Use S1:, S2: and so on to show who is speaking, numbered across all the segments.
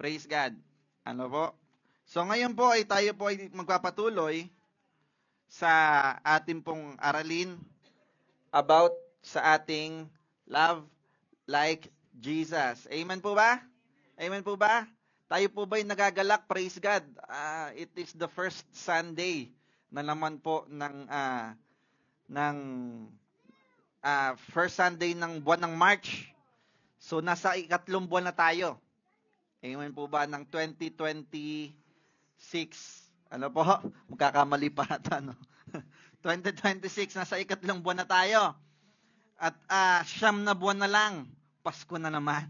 S1: Praise God. Ano po? So ngayon po ay tayo po ay magpapatuloy sa ating pong aralin about sa ating love like Jesus. Amen po ba? Amen po ba? Tayo po ba'y nagagalak? Praise God. It is the first Sunday na naman po ng first Sunday ng buwan ng March. So nasa ikatlong buwan na tayo. Amen po ba ng 2026? Ano po? Magkakamali pa ata, no? 2026, nasa ikatlong buwan na tayo. At siyam na buwan na lang, Pasko na naman.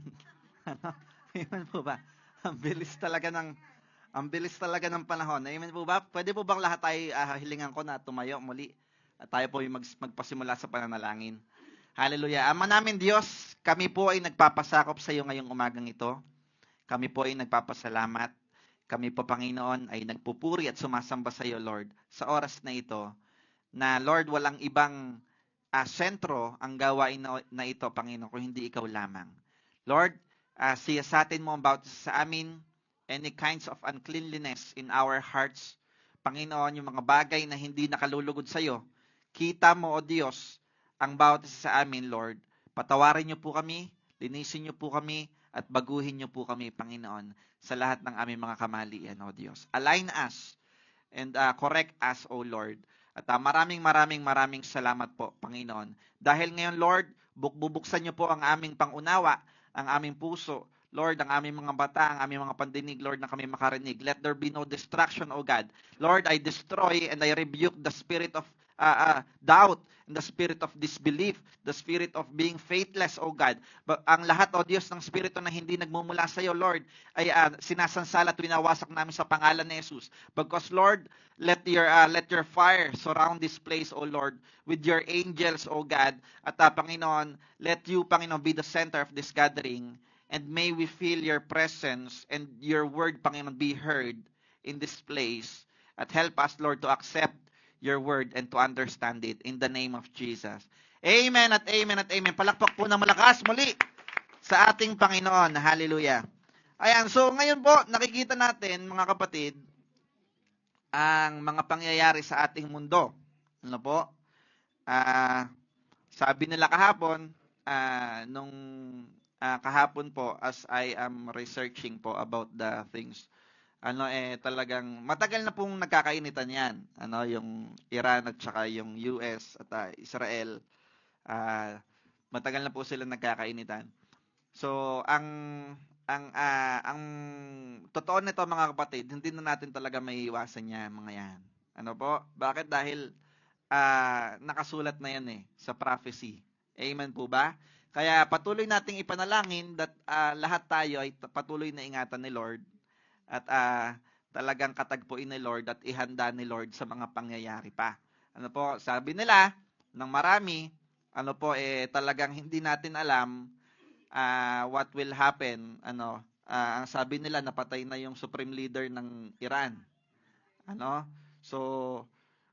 S1: Amen po ba? Ang bilis talaga ng panahon. Amen po ba? Pwede po bang lahat tayo hilingan ko na tumayo muli at tayo po yung magpasimula sa pananalangin. Hallelujah. Ama namin Diyos, kami po ay nagpapasakop sa iyo ngayong umagang ito. Kami po ay nagpapasalamat. Kami po, Panginoon, ay nagpupuri at sumasamba sa iyo, Lord, sa oras na ito, na, Lord, walang ibang sentro ang gawain na ito, Panginoon, kung hindi ikaw lamang. Lord, siyasatin mo about sa amin any kinds of uncleanliness in our hearts. Panginoon, yung mga bagay na hindi nakalulugod sa iyo, kita mo, O Diyos, ang bawat isa sa amin, Lord. Patawarin niyo po kami, linisin niyo po kami, at baguhin niyo po kami, Panginoon, sa lahat ng aming mga kamalian, O Diyos. Align us and correct us, O Lord. At maraming salamat po, Panginoon. Dahil ngayon, Lord, bubuksan niyo po ang aming pangunawa, ang aming puso, Lord, ang aming mga bata, ang aming mga pandinig, Lord, na kami makarinig. Let there be no distraction, O God. Lord, I destroy and I rebuke the spirit of doubt and the spirit of disbelief, the spirit of being faithless, O God. Ang lahat, O Diyos, ng spirito na hindi nagmumula sa iyo, Lord, ay sinasansala at winawasak namin sa pangalan ni Jesus. Because, Lord, let your fire surround this place, O Lord, with your angels, O God. At Panginoon, let you, Panginoon, be the center of this gathering. And may we feel your presence and your word, Panginoon, be heard in this place. At help us, Lord, to accept your word and to understand it in the name of Jesus. Amen at amen at amen. Palakpak po ng malakas muli sa ating Panginoon. Hallelujah. Ayan, so ngayon po, nakikita natin, mga kapatid, ang mga pangyayari sa ating mundo. Ano po? Sabi nila kahapon, kahapon po, as I am researching po about the things, talagang matagal na pong nagkakainitan yan. Yung Iran at saka yung US at Israel, matagal na po sila nagkakainitan. So, ang totoo nito, mga kapatid, hindi na natin talaga maiiwasan yan, mga yan. Ano po? Bakit? Dahil nakasulat na yan sa prophecy. Amen po ba? Kaya patuloy nating ipanalangin that lahat tayo ay patuloy na ingatan ni Lord at talagang katagpuin ni Lord at ihanda ni Lord sa mga pangyayari pa. Ano po, sabi nila ng marami, talagang hindi natin alam what will happen. Ang sabi nila, napatay na yung supreme leader ng Iran. So,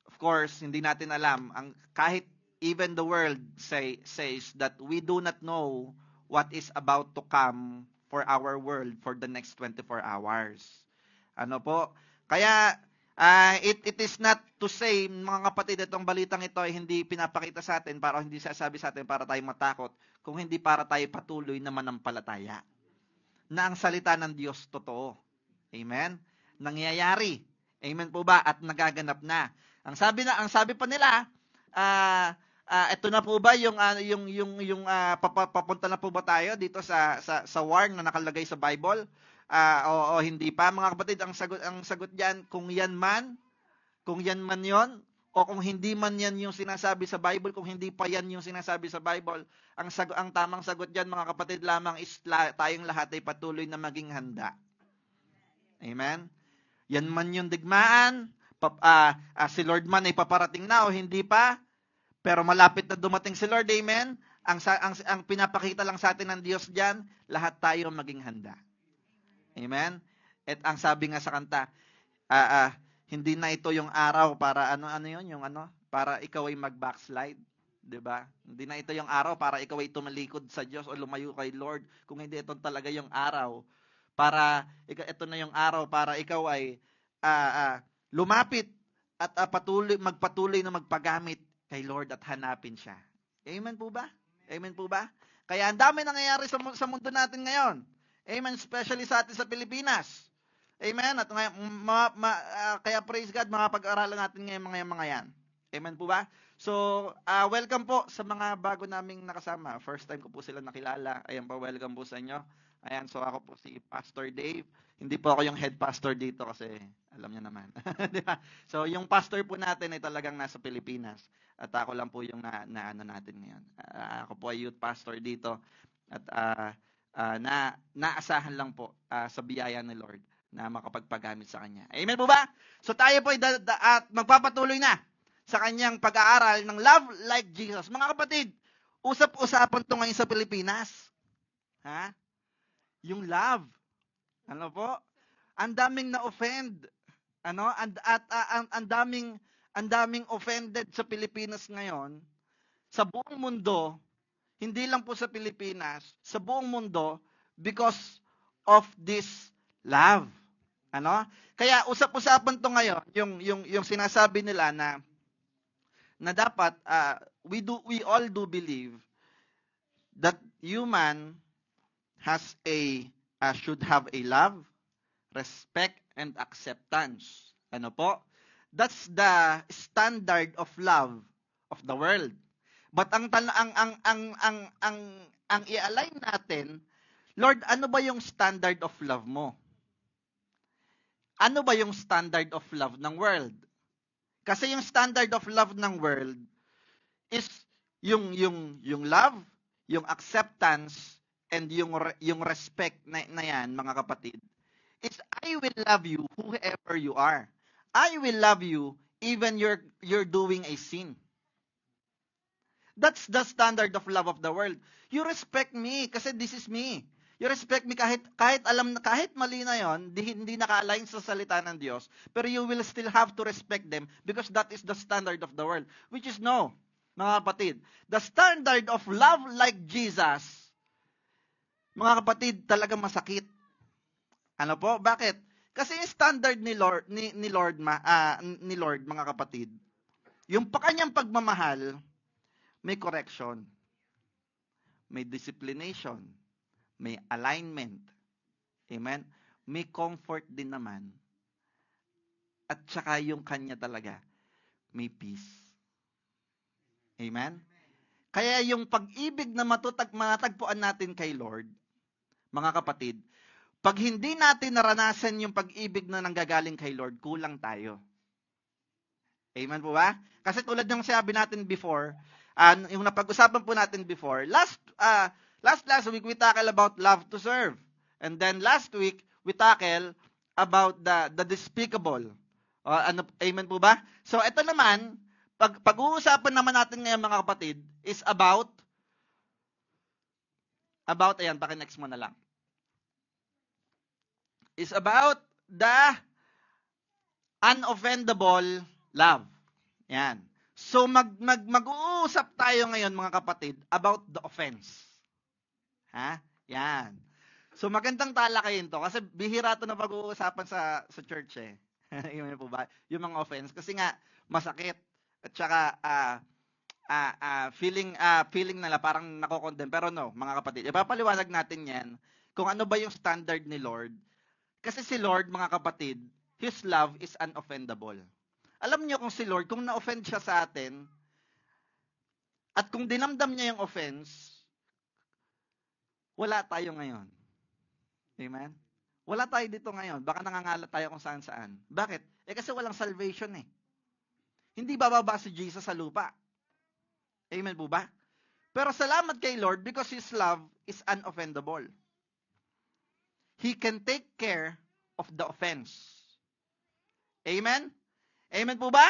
S1: of course, hindi natin alam. Kahit even the world says that we do not know what is about to come for our world for the next 24 hours. Ano po? Kaya, it is not to say, mga kapatid, itong balitang ito ay hindi pinapakita sa atin para hindi sasabi sa atin para tayo matakot, kung hindi para tayo patuloy na manampalataya. Na ang salita ng Diyos totoo. Amen? Nangyayari. Amen po ba? At nagaganap na. Ang sabi pa nila, ito na po ba yung papunta na po ba tayo dito sa war na nakalagay sa Bible? O hindi pa, mga kapatid? Ang sagot diyan, kung yan man 'yon, o kung hindi man yan yung sinasabi sa Bible, kung hindi pa yan yung sinasabi sa Bible, ang tamang sagot diyan, mga kapatid, lamang is tayong lahat ay patuloy na maging handa. Amen. Yan man yung digmaan, si Lord man ay paparating na o hindi pa, pero malapit na dumating si Lord, amen? Ang pinapakita lang sa atin ng Diyos diyan, lahat tayo maging handa. Amen? At ang sabi nga sa kanta, hindi na ito yung araw para para ikaw ay mag-backslide, 'di ba? Hindi na ito yung araw para ikaw ay tumalikod sa Diyos o lumayo kay Lord, kung hindi ito talaga yung araw para ito na yung araw para ikaw ay lumapit at magpatuloy na magpagamit kay Lord at hanapin siya. Amen po ba? Amen po ba? Kaya ang dami nangyayari sa mundo natin ngayon. Amen, especially sa atin sa Pilipinas. Amen. At kaya praise God, mga pag-aralan natin ngayon mga yan. Amen po ba? So, welcome po sa mga bago naming nakasama. First time ko po sila nakilala. Ayan po, welcome po sa inyo. Ayan, so ako po si Pastor Dave. Hindi po ako yung head pastor dito kasi alam niyo naman. Di ba? So, yung pastor po natin ay talagang nasa Pilipinas. At ako lang po yung ano natin ngayon. Ako po ay youth pastor dito. At naasahan lang po sa biyaya ni Lord na makapagpagamit sa Kanya. Amen po ba? So tayo po at magpapatuloy na sa kanyang pag-aaral ng Love Like Jesus. Mga kapatid, usap-usapan to ngayon sa Pilipinas. Ha? Yung love. Ano po? Ang daming na-offend. Ano? Ang daming offended sa Pilipinas ngayon. Sa buong mundo, hindi lang po sa Pilipinas, sa buong mundo, because of this love. Ano? Kaya usap-usapan to ngayon, yung sinasabi nila na dapat we all do believe that human should have a love, respect and acceptance. Ano po? That's the standard of love of the world. But ang i-align natin, Lord, ano ba yung standard of love mo? Ano ba yung standard of love ng world? Kasi yung standard of love ng world is yung love, yung acceptance, and yung respect na yan, mga kapatid. It's I will love you whoever you are. I will love you even you're doing a sin. That's the standard of love of the world. You respect me kasi this is me. You respect me kahit mali na yon, hindi naka-align sa salita ng Diyos, pero you will still have to respect them because that is the standard of the world. Which is no, mga kapatid. The standard of love like Jesus, mga kapatid, talaga masakit. Ano po? Bakit? Kasi yung standard ni Lord, mga kapatid, yung kanyang pagmamahal, may correction, may disciplination, may alignment. Amen? May comfort din naman. At saka yung kanya talaga, may peace. Amen? Kaya yung pag-ibig na matagpuan natin kay Lord, mga kapatid, pag hindi natin naranasan yung pag-ibig na nanggagaling kay Lord, kulang tayo. Amen po ba? Kasi tulad ng sabi natin before, yung napag-usapan po natin before, last week we tackle about love to serve. And then last week we tackle about the despicable. Amen po ba? So ito naman, pag-uusapan naman natin ngayon mga kapatid is about ayan, paki-next mo na lang. Is about the unoffendable love. Yan. So mag-uusap tayo ngayon mga kapatid about the offense. Ha? Yan. So magandang talakayin to kasi bihira to na pag-uusapan sa church eh. Yun po ba? Yung mga offense kasi nga masakit at saka feeling nila parang nako-condemn pero no, mga kapatid. Ipapaliwanag natin 'yan kung ano ba yung standard ni Lord. Kasi si Lord, mga kapatid, His love is unoffendable. Alam niyo kung si Lord, kung na-offend siya sa atin, at kung dinamdam niya yung offense, wala tayo ngayon. Amen? Wala tayo dito ngayon. Baka nangangalat tayo kung saan-saan. Bakit? Kasi walang salvation eh. Hindi bababa si Jesus sa lupa. Amen po ba? Pero salamat kay Lord because His love is unoffendable. He can take care of the offense. Amen? Amen po ba?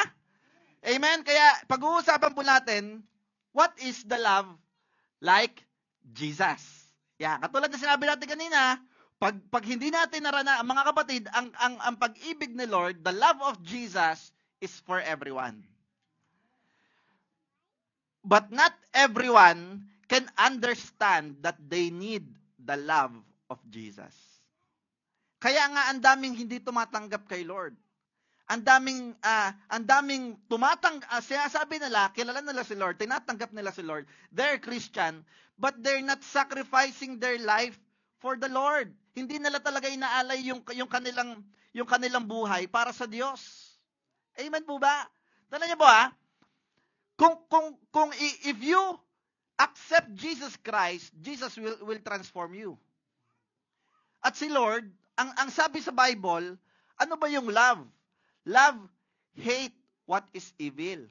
S1: Amen? Kaya pag-uusapan po natin, what is the love like Jesus? Katulad na sinabi natin kanina, pag hindi natin mga kapatid, ang pag-ibig ni Lord, the love of Jesus is for everyone. But not everyone can understand that they need the love of Jesus. Kaya nga ang daming hindi tumatanggap kay Lord. Ang daming sinasabi nila, kilala nila si Lord, tinatanggap nila si Lord. They're Christian, but they're not sacrificing their life for the Lord. Hindi nila talaga inaalay yung kanilang buhay para sa Diyos. Amen po ba? Tandaan niyo po if you accept Jesus Christ, Jesus will transform you. At si Lord, ang sabi sa Bible, ano ba yung love? Love hate what is evil.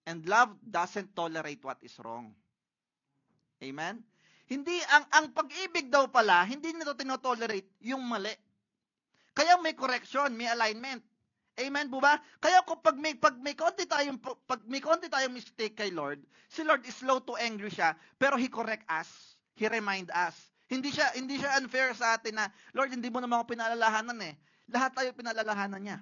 S1: And love doesn't tolerate what is wrong. Amen? Hindi, ang pag-ibig daw pala, hindi nito tinotolerate yung mali. Kaya may correction, may alignment. Amen po ba? Kaya pag may konti tayong mistake kay Lord, si Lord is slow to angry siya, pero He correct us. He remind us. Hindi siya unfair sa atin na, Lord, hindi mo naman ako pinaalalahanan eh. Lahat tayo pinaalalahanan niya.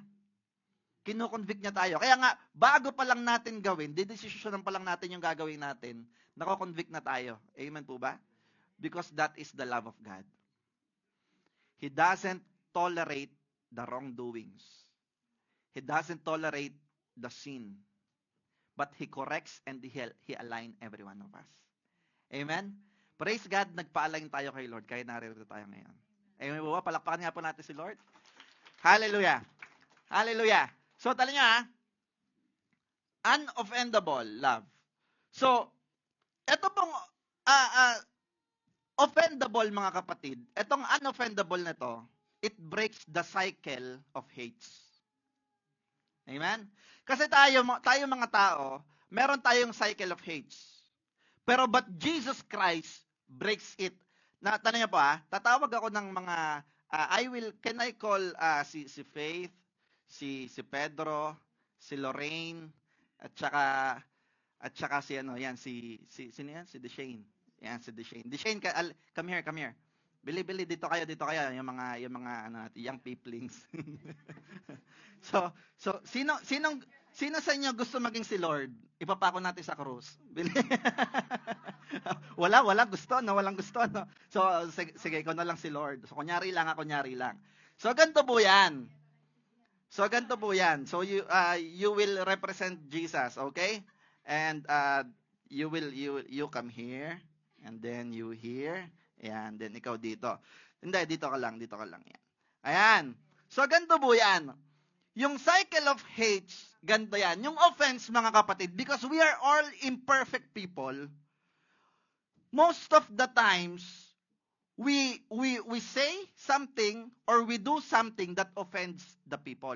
S1: Kino-convict niya tayo. Kaya nga, bago pa lang natin gawin, didesisyonan pa lang natin yung gagawin natin, nako-convict na tayo. Amen po ba? Because that is the love of God. He doesn't tolerate the wrongdoings. He doesn't tolerate the sin. But He corrects and He align every one of us. Amen? Praise God, nagpa-align tayo kay Lord, kaya narito tayo ngayon. Amen po ba? Palakpakan nga po natin si Lord. Hallelujah. Hallelujah. So, tala niya, unoffendable love. So, ito pong offendable, mga kapatid, itong unoffendable na to, it breaks the cycle of hates. Amen? Kasi tayo mga tao, meron tayong cycle of hates. Pero but Jesus Christ breaks it. Tanong niyo po tatawag ako ng mga, can I call si Faith, si Pedro, si Lorraine, at saka si sino yan? Si Deshane. Yan, si Deshane. Deshane, come here. Bili, dito kayo, yung mga young peoplings. So, sino sa inyo gusto maging si Lord? Ipapako natin sa krus. Bili. Walang gusto, no? So, sige, ikaw na lang si Lord. So, kunyari lang. So, ganito po yan. So, you will represent Jesus, okay? And you come here, and then you here, and then ikaw dito. Hindi, dito ka lang yan. Ayan. So, ganito po yan. Yung cycle of hate, ganito yan. Yung offense, mga kapatid, because we are all imperfect people, most of the times, we say something or we do something that offends the people.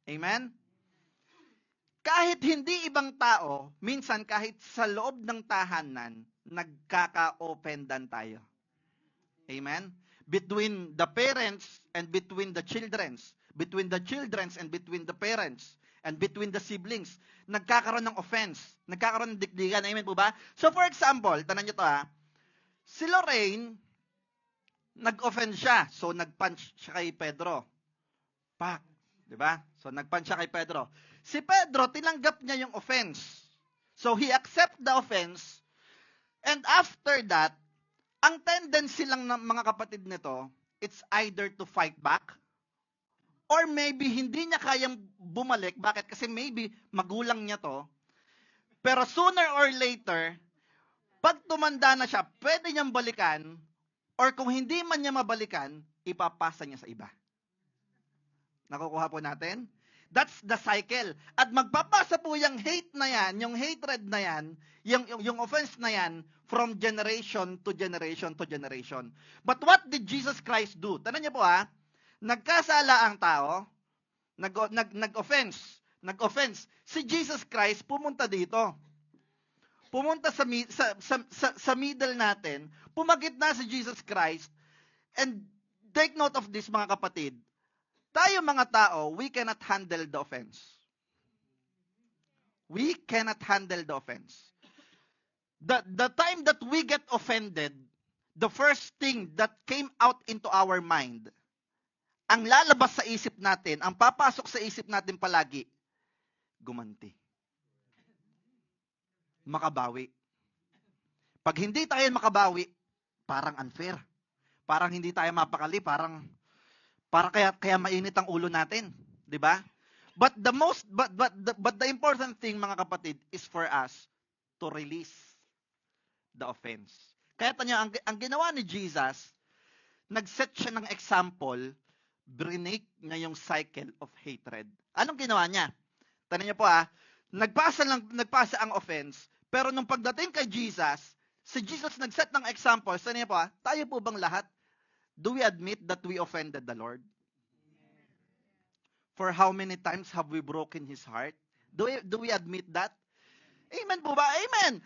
S1: Amen? Kahit hindi ibang tao, minsan kahit sa loob ng tahanan, nagkaka-offendan tayo. Amen? Between the parents and between the childrens, between the childrens and between the parents, and between the siblings, nagkakaroon ng offense, nagkakaroon ng dikdikan. Amen po ba? So for example, tanan nyo to si Lorraine, nag-offend siya. So, nag-punch siya kay Pedro. Pak. Diba? So, nag-punch siya kay Pedro. Si Pedro, tinanggap niya yung offense. So, he accept the offense. And after that, ang tendency lang ng mga kapatid nito, it's either to fight back, or maybe hindi niya kayang bumalik. Bakit? Kasi maybe magulang niya to. Pero sooner or later, pag tumanda na siya, pwede niyang balikan, or kung hindi man niya mabalikan, ipapasa niya sa iba. Nakukuha po natin? That's the cycle. At magpapasa po yung hate na yan, yung hatred na yan, yung offense na yan, from generation to generation to generation. But what did Jesus Christ do? Tanong niyo po nagkasala ang tao, nag-offense. Si Jesus Christ pumunta dito. Pumunta sa middle natin, pumagitna si Jesus Christ, and take note of this, mga kapatid. Tayo mga tao, we cannot handle the offense. We cannot handle the offense. The time that we get offended, the first thing that came out into our mind, ang lalabas sa isip natin, ang papasok sa isip natin palagi, gumanti. Makabawi. Pag hindi tayo makabawi, parang unfair. parang hindi tayo mapakali, para kaya mainit ang ulo natin, 'di ba? But the important thing, mga kapatid, is for us to release the offense. Kaya tanyo, ang ginawa ni Jesus, nag-set siya ng example, break niya yung cycle of hatred. Anong ginawa niya? Tanong niyo po nagpasa ang offense, pero nung pagdating kay Jesus, si Jesus nag-set ng example. Tanong niyo po tayo po bang lahat, do we admit that we offended the Lord? For how many times have we broken His heart? Do we admit that? Amen po ba? Amen.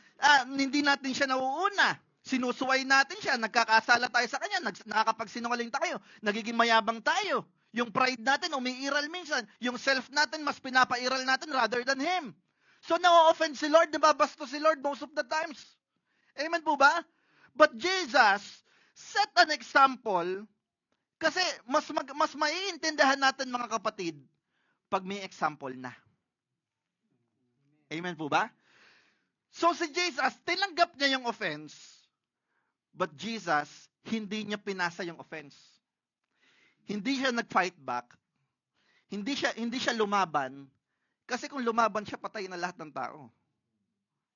S1: Hindi natin siya nauuna. Sinusuway natin siya. Nagkakasala tayo sa Kanya. Nakakapagsinungaling tayo. Nagiging mayabang tayo. Yung pride natin, umiiral minsan. Yung self natin, mas pinapairal natin rather than Him. So, na-offend si Lord, nababasto si Lord most of the times. Amen po ba? But Jesus set an example kasi mas maiintindihan natin, mga kapatid, pag may example na. Amen po ba? So si Jesus, tinanggap niya yung offense, but Jesus, hindi niya pinasa yung offense. Hindi siya nag-fight back. Hindi siya lumaban. Kasi kung lumaban siya, patay na lahat ng tao.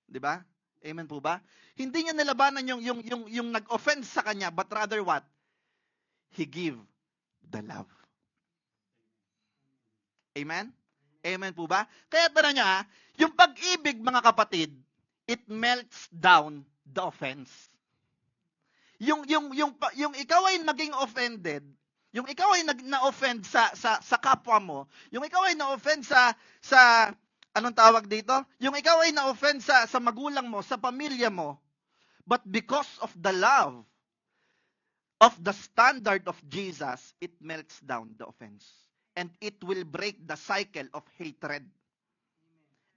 S1: 'Di ba? Amen po ba? Hindi niya nilabanan yung nag-offense sa kanya, but rather what? He give the love. Amen? Amen po ba? Kaya tara niya, yung pag-ibig, mga kapatid, it melts down the offense. Yung ikaw ay naging offended, yung ikaw ay na-offend sa kapwa mo, yung ikaw ay na-offend sa anong tawag dito? Yung ikaw ay na-offend sa magulang mo, sa pamilya mo, but because of the love of the standard of Jesus, it melts down the offense. And it will break the cycle of hatred.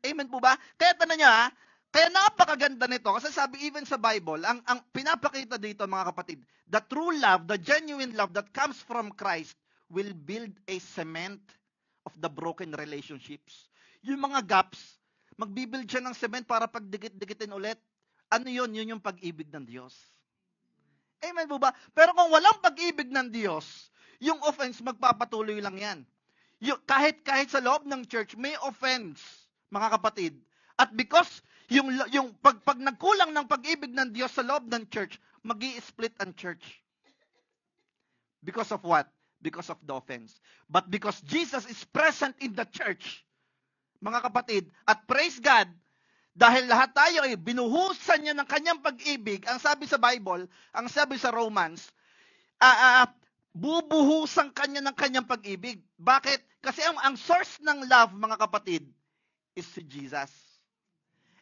S1: Amen po ba? Kaya tanong niya, kaya napakaganda nito. Kasi sabi even sa Bible, ang pinapakita dito, mga kapatid, the true love, the genuine love that comes from Christ will build a cement of the broken relationships. Yung mga gaps, magbibuild siya ng cement para pagdikit-dikitin ulit. Ano yun? Yun yung pag-ibig ng Diyos. Amen po ba? Pero kung walang pag-ibig ng Diyos, yung offense, magpapatuloy lang yan. Kahit sa loob ng church, may offense, mga kapatid. At because pag nagkulang ng pag-ibig ng Diyos sa loob ng church, magi-split ang church. Because of what? Because of the offense. But because Jesus is present in the church, mga kapatid, at praise God, dahil lahat tayo ay binuhusan niya ng kanyang pag-ibig, ang sabi sa Bible, ang sabi sa Romans, bubuhusan kanya ng kanyang pag-ibig. Bakit? Kasi ang source ng love, mga kapatid, is si Jesus.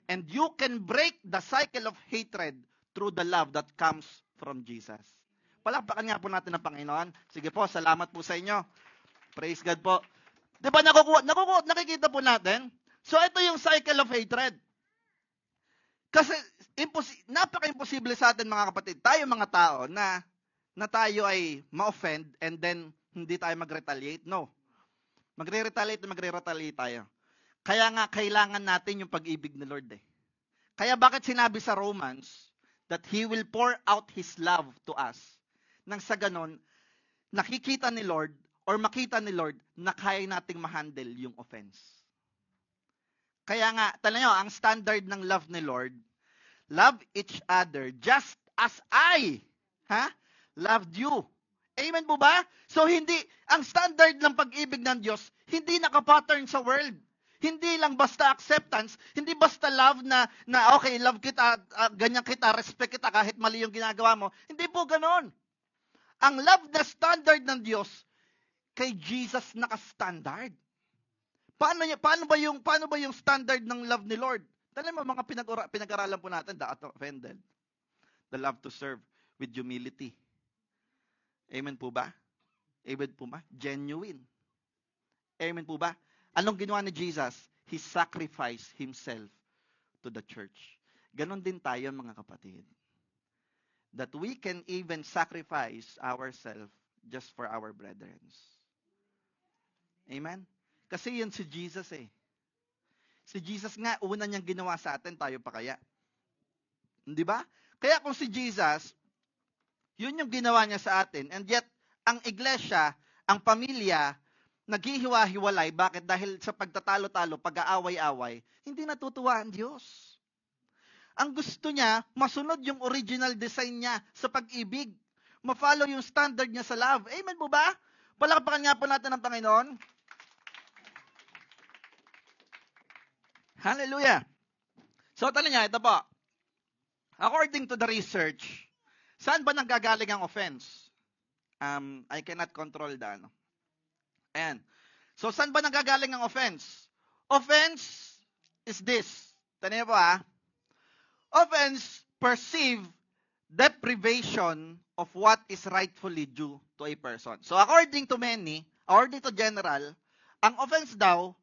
S1: And you can break the cycle of hatred through the love that comes from Jesus. Palakpakan nga po natin ang Panginoon. Sige po, salamat po sa inyo. Praise God po. Di ba nakikita po natin? So ito yung cycle of hatred. Kasi napaka-imposible sa atin, mga kapatid, tayo mga tao na tayo ay ma-offend and then hindi tayo mag-retaliate. No. Magre-retaliate tayo. Kaya nga, kailangan natin yung pag-ibig ni Lord eh. Kaya bakit sinabi sa Romans that He will pour out His love to us? Nang sa ganon, nakikita ni Lord or makita ni Lord na kaya nating ma-handle yung offense. Kaya nga, tala nyo, ang standard ng love ni Lord, love each other just as I loved you. Amen po ba? So ang standard ng pag-ibig ng Diyos, hindi nakapattern sa world. Hindi lang basta acceptance, hindi basta love na okay, love kita, ganyan kita, respect kita kahit mali yung ginagawa mo. Hindi po ganon. Ang love na standard ng Diyos, kay Jesus naka-standard. Paano ba yung standard ng love ni Lord? Tala mo, mga pinag-aralan po natin, the offended, the love to serve with humility. Amen po ba? Amen po ba? Genuine. Amen po ba? Anong ginawa ni Jesus? He sacrificed Himself to the church. Ganon din tayo, mga kapatid. That we can even sacrifice ourselves just for our brethren. Amen? Kasi yun si Jesus eh. Si Jesus nga, una niyang ginawa sa atin, tayo pa kaya? Di ba? Kaya kung si Jesus, Yun yung ginawa niya sa atin. And yet, ang iglesia, ang pamilya, naghihiwa-hiwalay. Bakit? Dahil sa pagtatalo-talo, pag-aaway-away, hindi natutuwa ang Diyos. Ang gusto niya, masunod yung original design niya sa pag-ibig. Ma-follow yung standard niya sa love. Amen po ba? Palakpakan nga po natin ang Panginoon. Hallelujah. So, tala niya, ito po. According to the research, saan ba nanggagaling ang offense? I cannot control that. Ayan. So, saan ba nanggagaling ang offense? Offense is this. Taniya po Offense, perceive deprivation of what is rightfully due to a person. So, according to many, according to general, ang offense daw,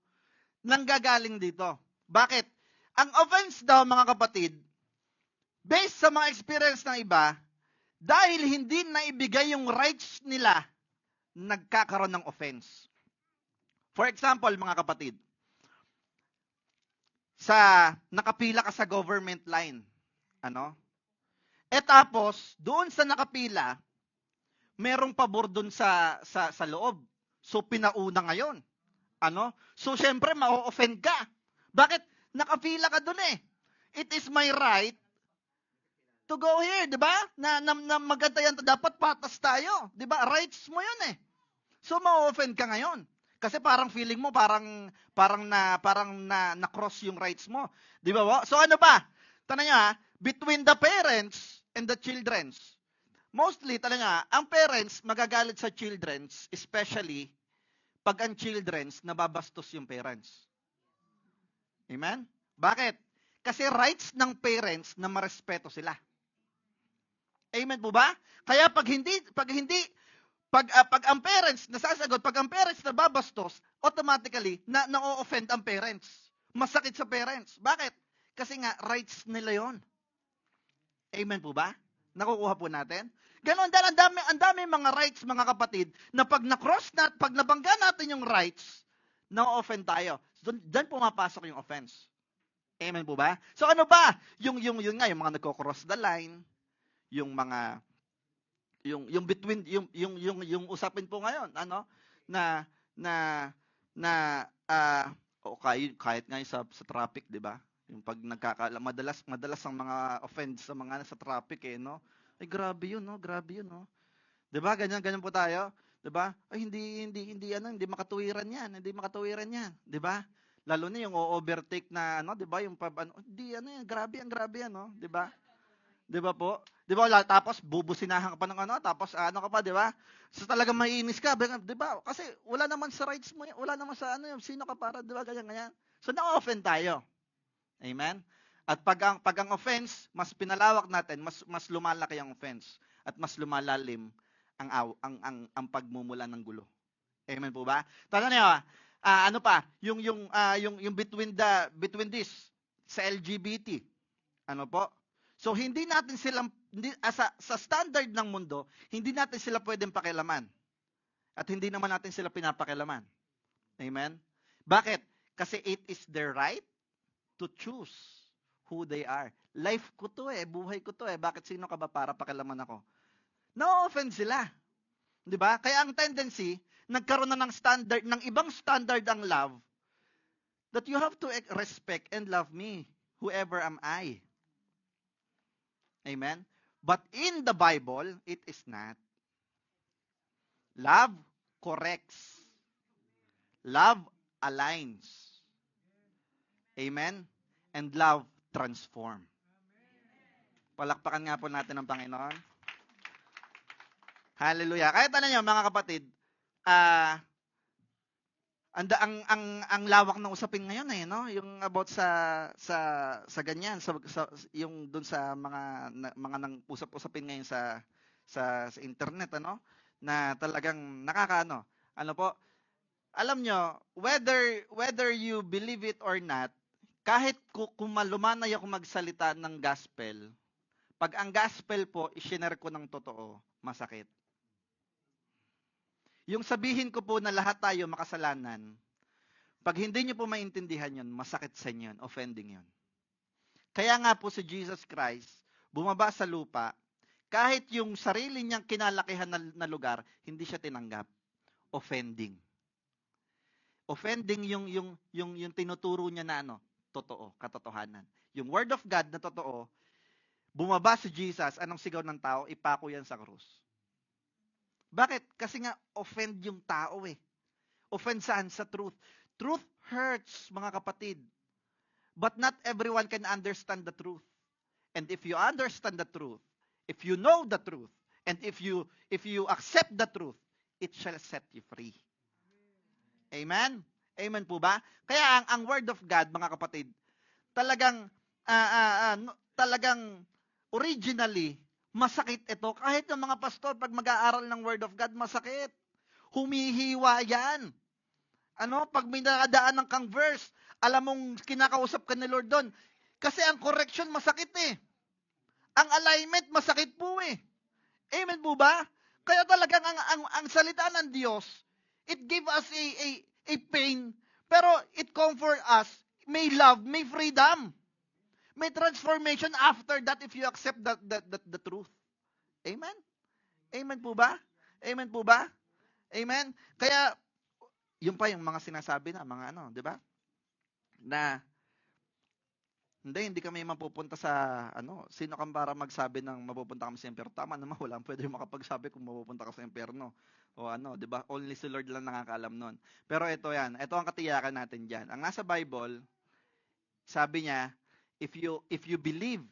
S1: nanggagaling dito. Bakit? Ang offense daw, mga kapatid, based sa mga experience ng iba, dahil hindi naibigay yung rights nila, nagkakaroon ng offense. For example, mga kapatid, nakapila ka sa government line. Tapos, doon sa nakapila, merong pabor doon sa loob. So, pinauna ngayon. So, syempre, ma-offend ka. Bakit? Nakapila ka doon eh. It is my right to go here, di ba? Na maganda yan, dapat patas tayo. Di ba? Rights mo yun eh. So, ma-offend ka ngayon. Kasi parang feeling mo, parang na-cross yung rights mo. Di ba? So, ano ba? Tanong nyo between the parents and the children. Mostly, talaga, ang parents magagalit sa children, especially pag ang children nababastos yung parents. Amen? Bakit? Kasi rights ng parents na marespeto sila. Amen po ba? Kaya pag ang parents nasasagot, pag ang parents nababastos, automatically na-offend ang parents. Masakit sa parents. Bakit? Kasi nga rights nila 'yon. Amen po ba? Nakukuha po natin? Ganon din, ang dami mga rights, mga kapatid, na pag pag nabangga natin yung rights, na-offend tayo. Diyan pumapasok yung offense. Amen po ba? So ano ba? Yung mga nagko-cross the line, yung mga yung between yung usapin po ngayon, kahit ngayon sa traffic, 'di ba? Yung pag madalas ang mga offense sa mga nasa traffic Ay grabe 'yun, grabe 'yun, 'Di ba? Ganyan po tayo, 'di ba? Ay hindi makatuwiran 'yan, 'di ba? Lalo na yung overtake na 'di ba? Yung grabe yan, 'di ba? 'Di ba po? 'Di ba tapos bubusinahan ka pa ng tapos ka pa, 'di ba? So talagang maiinis ka, 'di ba? Kasi wala naman sa rights mo, wala naman sa sino ka para, 'di ba? Ganyan. So na-offend tayo. Amen. At pag ang offense, mas pinalawak natin, mas lumalaki ang offense at mas lumalalim ang pagmumula ng gulo. Amen po ba? Tanong niyo, ano pa? Yung between this sa LGBT. Ano po? So hindi natin sila sa standard ng mundo, hindi natin sila pwedeng pakialaman. At hindi naman natin sila pinapakialaman. Amen. Bakit? Kasi it is their right to choose who they are. Life ko to buhay ko to Bakit sino ka ba para pakialaman ako? Na-offend sila. 'Di ba? Kaya ang tendency, nagkaroon na ng standard, ng ibang standard ang love, that you have to respect and love me, whoever am I. Amen? But in the Bible, it is not. Love corrects. Love aligns. Amen? And love transform. Palakpakan nga po natin ang Panginoon. Hallelujah. Kahit niyo, mga kapatid, ang lawak ng usapin ngayon yung about sa ganyan, yung doon sa mga nang usap-usapin ngayon sa internet na talagang ano po, alam nyo, whether you believe it or not, kahit kung malumanay ako magsalita ng gospel, pag ang gospel po i-share ko ng totoo, masakit. Yung sabihin ko po na lahat tayo makasalanan, pag hindi nyo po maintindihan yun, masakit sa inyo yun, offending yun. Kaya nga po si Jesus Christ, bumaba sa lupa, Kahit yung sarili niyang kinalakihan na lugar, hindi siya tinanggap. Offending. Offending yung tinuturo niya na totoo, katotohanan. Yung word of God na totoo, bumaba si Jesus, anong sigaw ng tao? Ipako yan sa krus. Bakit? Kasi nga offend yung tao eh. Offend saan? Sa truth. Truth hurts, mga kapatid. But not everyone can understand the truth. And if you understand the truth, if you know the truth, and if you accept the truth, it shall set you free. Amen? Amen po ba? Kaya ang word of God, mga kapatid, talagang originally masakit ito. Kahit ng mga pastor, pag mag-aaral ng word of God, masakit. Humihiwa yan. Pag may nakadaan ng kang verse, alam mong kinakausap ka ni Lord doon. Kasi ang correction masakit eh. Ang alignment masakit po eh. Amen po ba? Kaya talagang ang salita ng Diyos, it give us a pain, pero it comfort us. May love, may freedom. May transformation after that if you accept the truth. Amen? Amen po ba? Amen po ba? Amen? Kaya, yun pa yung mga sinasabi na, mga di ba? Na, hindi kami mapupunta sa, sino kang para magsabi ng mapupunta kami sa impyerno? Tama naman, wala pwede makapagsabi kung mapupunta ka sa impyerno. O di ba? Only si Lord lang nakakaalam nun. Pero ito ang katiyakan natin dyan. Ang nasa Bible, sabi niya, if you believe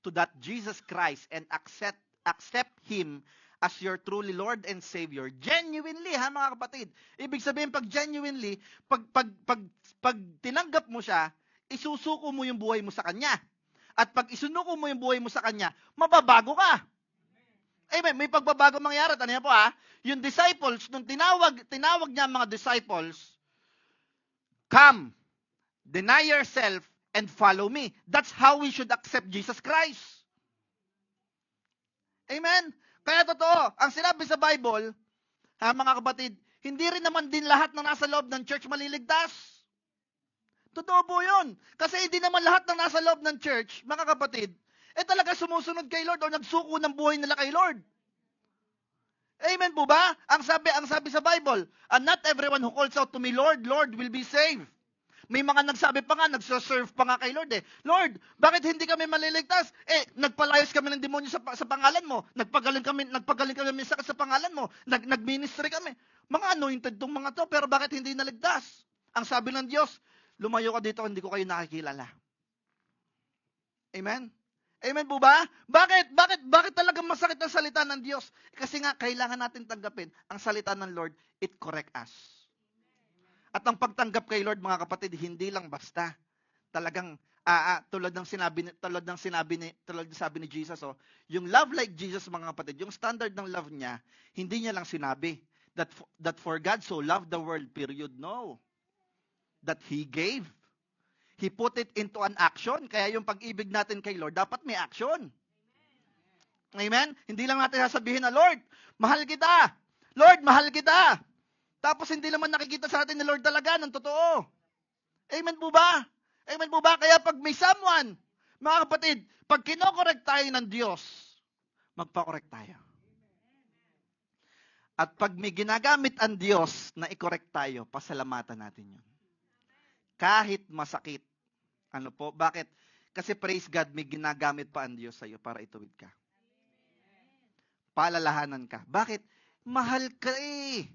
S1: to that Jesus Christ and accept Him as your truly Lord and Savior, genuinely, mga kapatid. Ibig sabihin, pag genuinely, pag tinanggap mo siya, isusuko mo yung buhay mo sa Kanya. At pag isunuko mo yung buhay mo sa Kanya, mababago ka. Amen. May pagbabago mangyari. Ano yan po Yung disciples, nung tinawag niya mga disciples, come, deny yourself, and follow me. That's how we should accept Jesus Christ. Amen. Kaya totoo, ang sinabi sa Bible, mga kapatid, hindi rin naman din lahat na nasa loob ng church maliligtas. Totoo po yun. Kasi hindi naman lahat na nasa loob ng church, mga kapatid, talaga sumusunod kay Lord o nagsuko ng buhay nila kay Lord. Amen po ba? Ang sabi sa Bible, and not everyone who calls out to me, Lord, Lord, will be saved. May mga nagsabi pa nga, nagsaserve pa nga kay Lord eh. Lord, bakit hindi kami maliligtas? Nagpalayas kami ng demonyo sa pangalan mo. Nagpagaling kami sa pangalan mo. Nagministry kami. Mga anointed tong mga to, pero bakit hindi naligtas? Ang sabi ng Diyos, lumayo ka dito, hindi ko kayo nakikilala. Amen? Amen po ba? Bakit talagang masakit ang salita ng Diyos? Kasi nga, kailangan natin tanggapin ang salita ng Lord, it correct us. At ang pagtanggap kay Lord, mga kapatid, hindi lang basta. Talagang, tulad ng sabi ni Jesus, yung love like Jesus, mga kapatid, yung standard ng love niya, hindi niya lang sinabi that for God so loved the world, period. No. That He gave. He put it into an action. Kaya yung pag-ibig natin kay Lord, dapat may action. Amen? Hindi lang natin sasabihin na, Lord, mahal kita. Lord, mahal kita. Tapos hindi naman nakikita sa atin ni Lord talaga ng totoo. Amen po ba? Amen po ba? Kaya pag may someone, mga kapatid, pag kinokorek tayo ng Diyos, magpakorek tayo. At pag may ginagamit ang Diyos na ikorek tayo, pasalamatan natin yun. Kahit masakit. Ano po? Bakit? Kasi praise God, may ginagamit pa ang Diyos sa iyo para ituwid ka. Paalalahanan ka. Bakit? Mahal ka eh.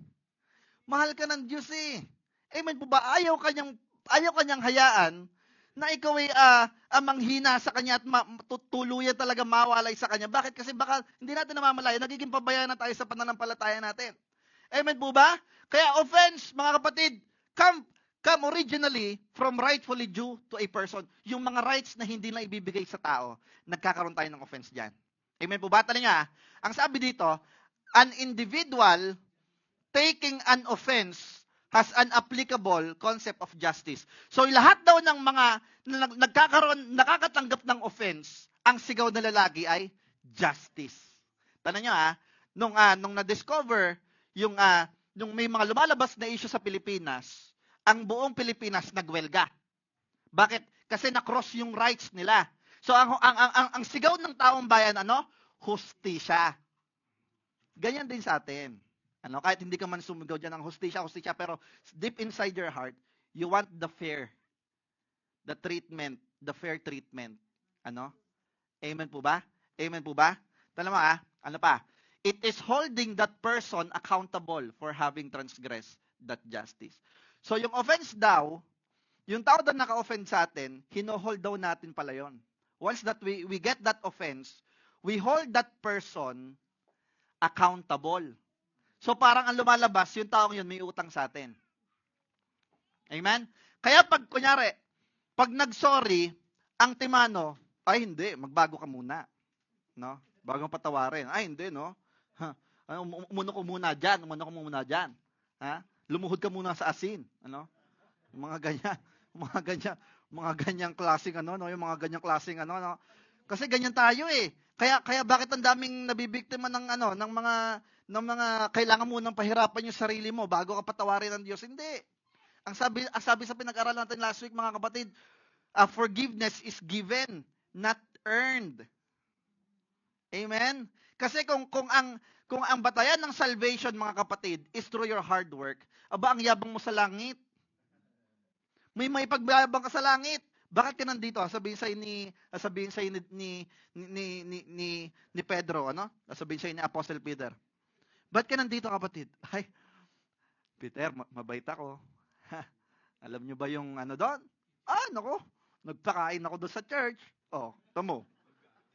S1: Mahal ka ng Diyos eh. Amen po ba? Ayaw kanyang hayaan na ikaw ay manghina sa Kanya at tuluyan talaga mawalay sa Kanya. Bakit? Kasi baka hindi natin namamalaya, nagiging pabayaan na tayo sa pananampalataya natin. Amen po ba? Kaya offense, mga kapatid, come originally from rightfully due to a person. Yung mga rights na hindi na ibibigay sa tao, nagkakaroon tayo ng offense dyan. Amen po ba? Tala nga, ang sabi dito, an individual taking an offense has an applicable concept of justice. So lahat daw ng mga nakakatanggap ng offense, ang sigaw na lalaki ay justice. Tanong nyo nung na-discover yung may mga lumalabas na issue sa Pilipinas, ang buong Pilipinas nagwelga. Bakit? Kasi na-cross yung rights nila. So ang sigaw ng taong bayan, hustisya. Ganyan din sa atin. Kahit hindi ka man sumigaw dyan ng hustisya, pero deep inside your heart, you want the fair treatment. Amen po ba? Amen po ba? Tala mo ano pa? It is holding that person accountable for having transgressed that justice. So yung offense daw, yung tao daw naka-offend sa atin, hino-hold daw natin pala yon. Once that we get that offense, we hold that person accountable. So parang ang lumalabas, yung taong yun may utang sa atin. Amen? Kaya pag nag-sorry, ang timano, ay hindi, magbago ka muna. No? Bago patawarin. Ay hindi, no? Umuno ko muna dyan. Ha? Lumuhod ka muna sa asin. Mga ganyang klaseng yung mga ganyang klaseng no? Kasi ganyan tayo eh. Kaya bakit ang daming nabibiktima ng mga kailangan mo nang pahirapan yung sarili mo bago ka patawarin ng Diyos? Hindi. Ang sabi sa pinag-aralan natin last week, mga kapatid, forgiveness is given, not earned. Amen? Kasi kung ang batayan ng salvation, mga kapatid, is through your hard work, ang yabang mo sa langit. May pagbayabang ka sa langit. Bakit ka nandito? Sabihin sa'yo ni Pedro, Sabihin sa'yo ni Apostle Peter. Bakit ka nandito, kapatid? Ay, Peter, mabait ako. Alam nyo ba yung doon? Nagpakain ako doon sa church. Tamo.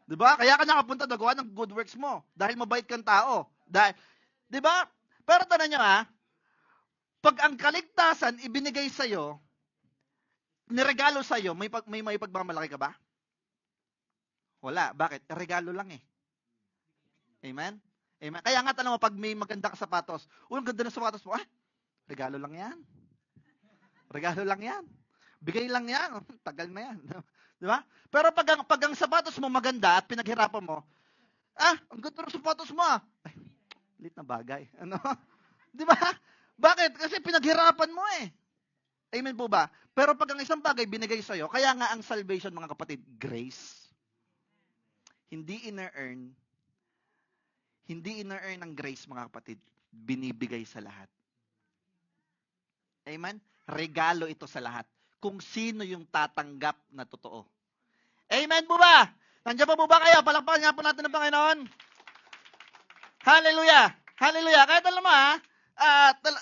S1: Diba? Kaya ka nakapunta nagawa ng good works mo. Dahil mabait kang tao. Diba? Pero tanong nyo pag ang kaligtasan ibinigay sa'yo, niregalo sa'yo, may pagmamalaki ka ba? Wala. Bakit? Regalo lang eh. Amen? Amen? Kaya nga tanong mo, pag may maganda ka sapatos, ang ganda ng sapatos mo, regalo lang yan. Regalo lang yan. Bigay lang yan. Tagal na yan. Diba? Pero pag ang sapatos mo maganda at pinaghirapan mo, ang ganda ng sapatos mo lit na bagay. Diba? Bakit? Kasi pinaghirapan mo eh. Amen po ba? Pero pag ang isang bagay binigay sa'yo, kaya nga ang salvation, mga kapatid, grace. Hindi ina-earn ng grace, mga kapatid. Binibigay sa lahat. Amen? Regalo ito sa lahat. Kung sino yung tatanggap na totoo. Amen po ba? Nandiyan po ba kayo? Palakpakan nga po natin ng Panginoon. Hallelujah! Hallelujah! Kaya alam mo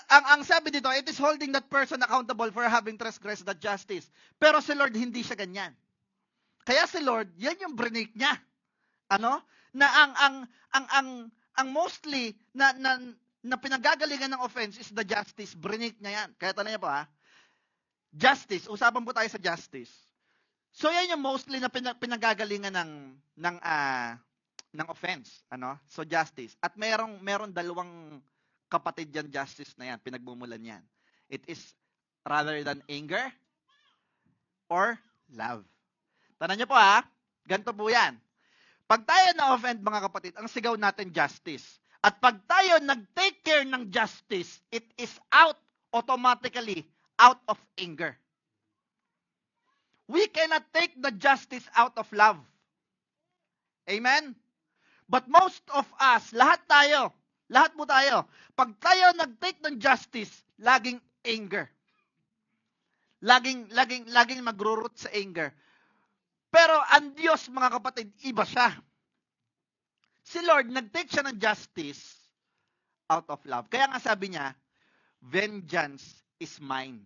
S1: ang sabi dito, it is holding that person accountable for having transgressed that justice. Pero si Lord, hindi siya ganyan. Kaya si Lord, yan yung brinik niya. Na ang mostly na pinagagalingan ng offense is the justice. Brinik niya yan. Kaya tanong niya po justice. Usapan po tayo sa justice. So yan yung mostly na pinagagalingan ng offense. So justice. At meron dalawang kapatid yan, justice na yan. Pinagmumulan yan. It is rather than anger or love. Tanong niyo po ganito po yan. Pag tayo na-offend, mga kapatid, ang sigaw natin justice. At pag tayo nag-take care ng justice, it is automatically out of anger. We cannot take the justice out of love. Amen? But most of us, lahat po tayo, pag tayo nag-take ng justice, laging anger. Laging magro-root sa anger. Pero ang Diyos, mga kapatid, iba siya. Si Lord, nag-take siya ng justice out of love. Kaya nga sabi niya, vengeance is mine.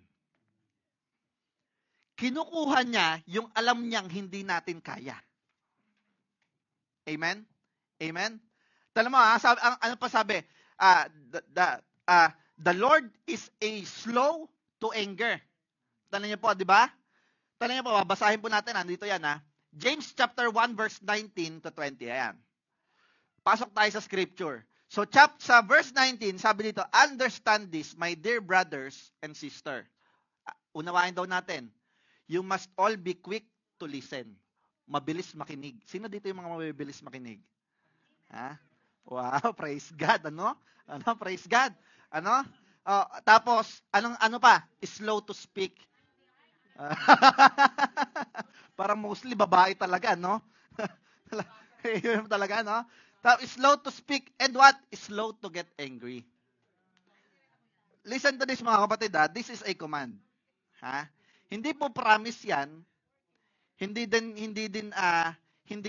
S1: Kinukuha niya yung alam niyang hindi natin kaya. Amen? Amen? Tala mo ano pa sabi? The Lord is a slow to anger. Tala niyo po, di ba? Tala niyo po, basahin po natin. Dito yan James chapter 1 verse 19 to 20. Ayan. Pasok tayo sa scripture. So sa verse 19, sabi dito, understand this, my dear brothers and sister. Unawain daw natin. You must all be quick to listen. Mabilis makinig. Sino dito yung mga mabilis makinig? Wow, praise God. Praise God. Tapos, ano pa? Slow to speak. Parang mostly babae talaga, no? Talaga, no? Slow to speak and what? Slow to get angry. Listen to this mga kapatid ha. This is a command. Ha? Hindi po promise 'yan. Hindi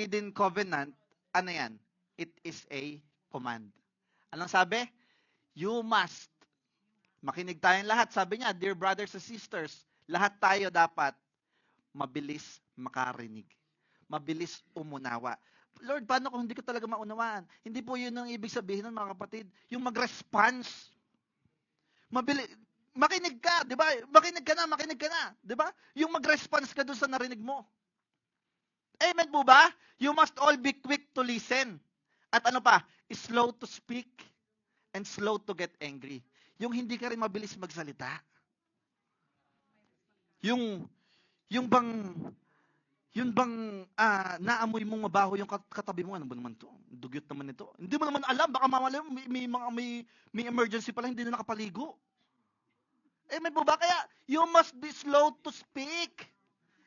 S1: din covenant. Ano 'yan? It is a command. Anong sabi? You must. Makinig tayong lahat. Sabi niya, dear brothers and sisters, lahat tayo dapat mabilis makarinig. Mabilis umunawa. Lord, paano kung hindi ko talaga maunawaan? Hindi po yun ang ibig sabihin ng mga kapatid. Yung mag-response. Makinig ka, di ba? Makinig ka na, di ba? Yung mag-response ka dun sa narinig mo. Amen po ba? You must all be quick to listen. At ano pa? Slow to speak and slow to get angry. Yung hindi ka rin mabilis magsalita. Yung bang naamoy mong mabaho yung katabi mo, ano ba naman to? Dugyot naman ito. Hindi mo naman alam, baka mamali may emergency pala, hindi na nakapaligo. Amen po ba? Kaya, you must be slow to speak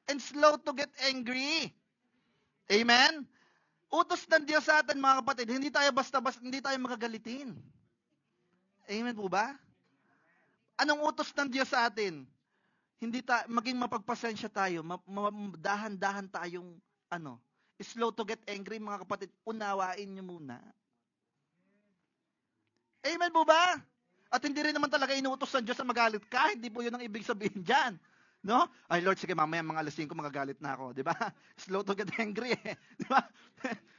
S1: and slow to get angry. Amen? Utos ng Diyos sa atin, mga kapatid, hindi tayo basta-basta, hindi tayo magagalitin. Amen po ba? Anong utos ng Diyos sa atin? Maging mapagpasensya tayo, dahan-dahan tayong, slow to get angry, mga kapatid, unawain nyo muna. Amen po ba? At hindi rin naman talaga inuutos ng Diyos na magalit ka, hindi po yun ang ibig sabihin dyan. No? Ay Lord, sige mamaya mga alas 5 magagalit na ako, di ba? Slow to get angry di ba?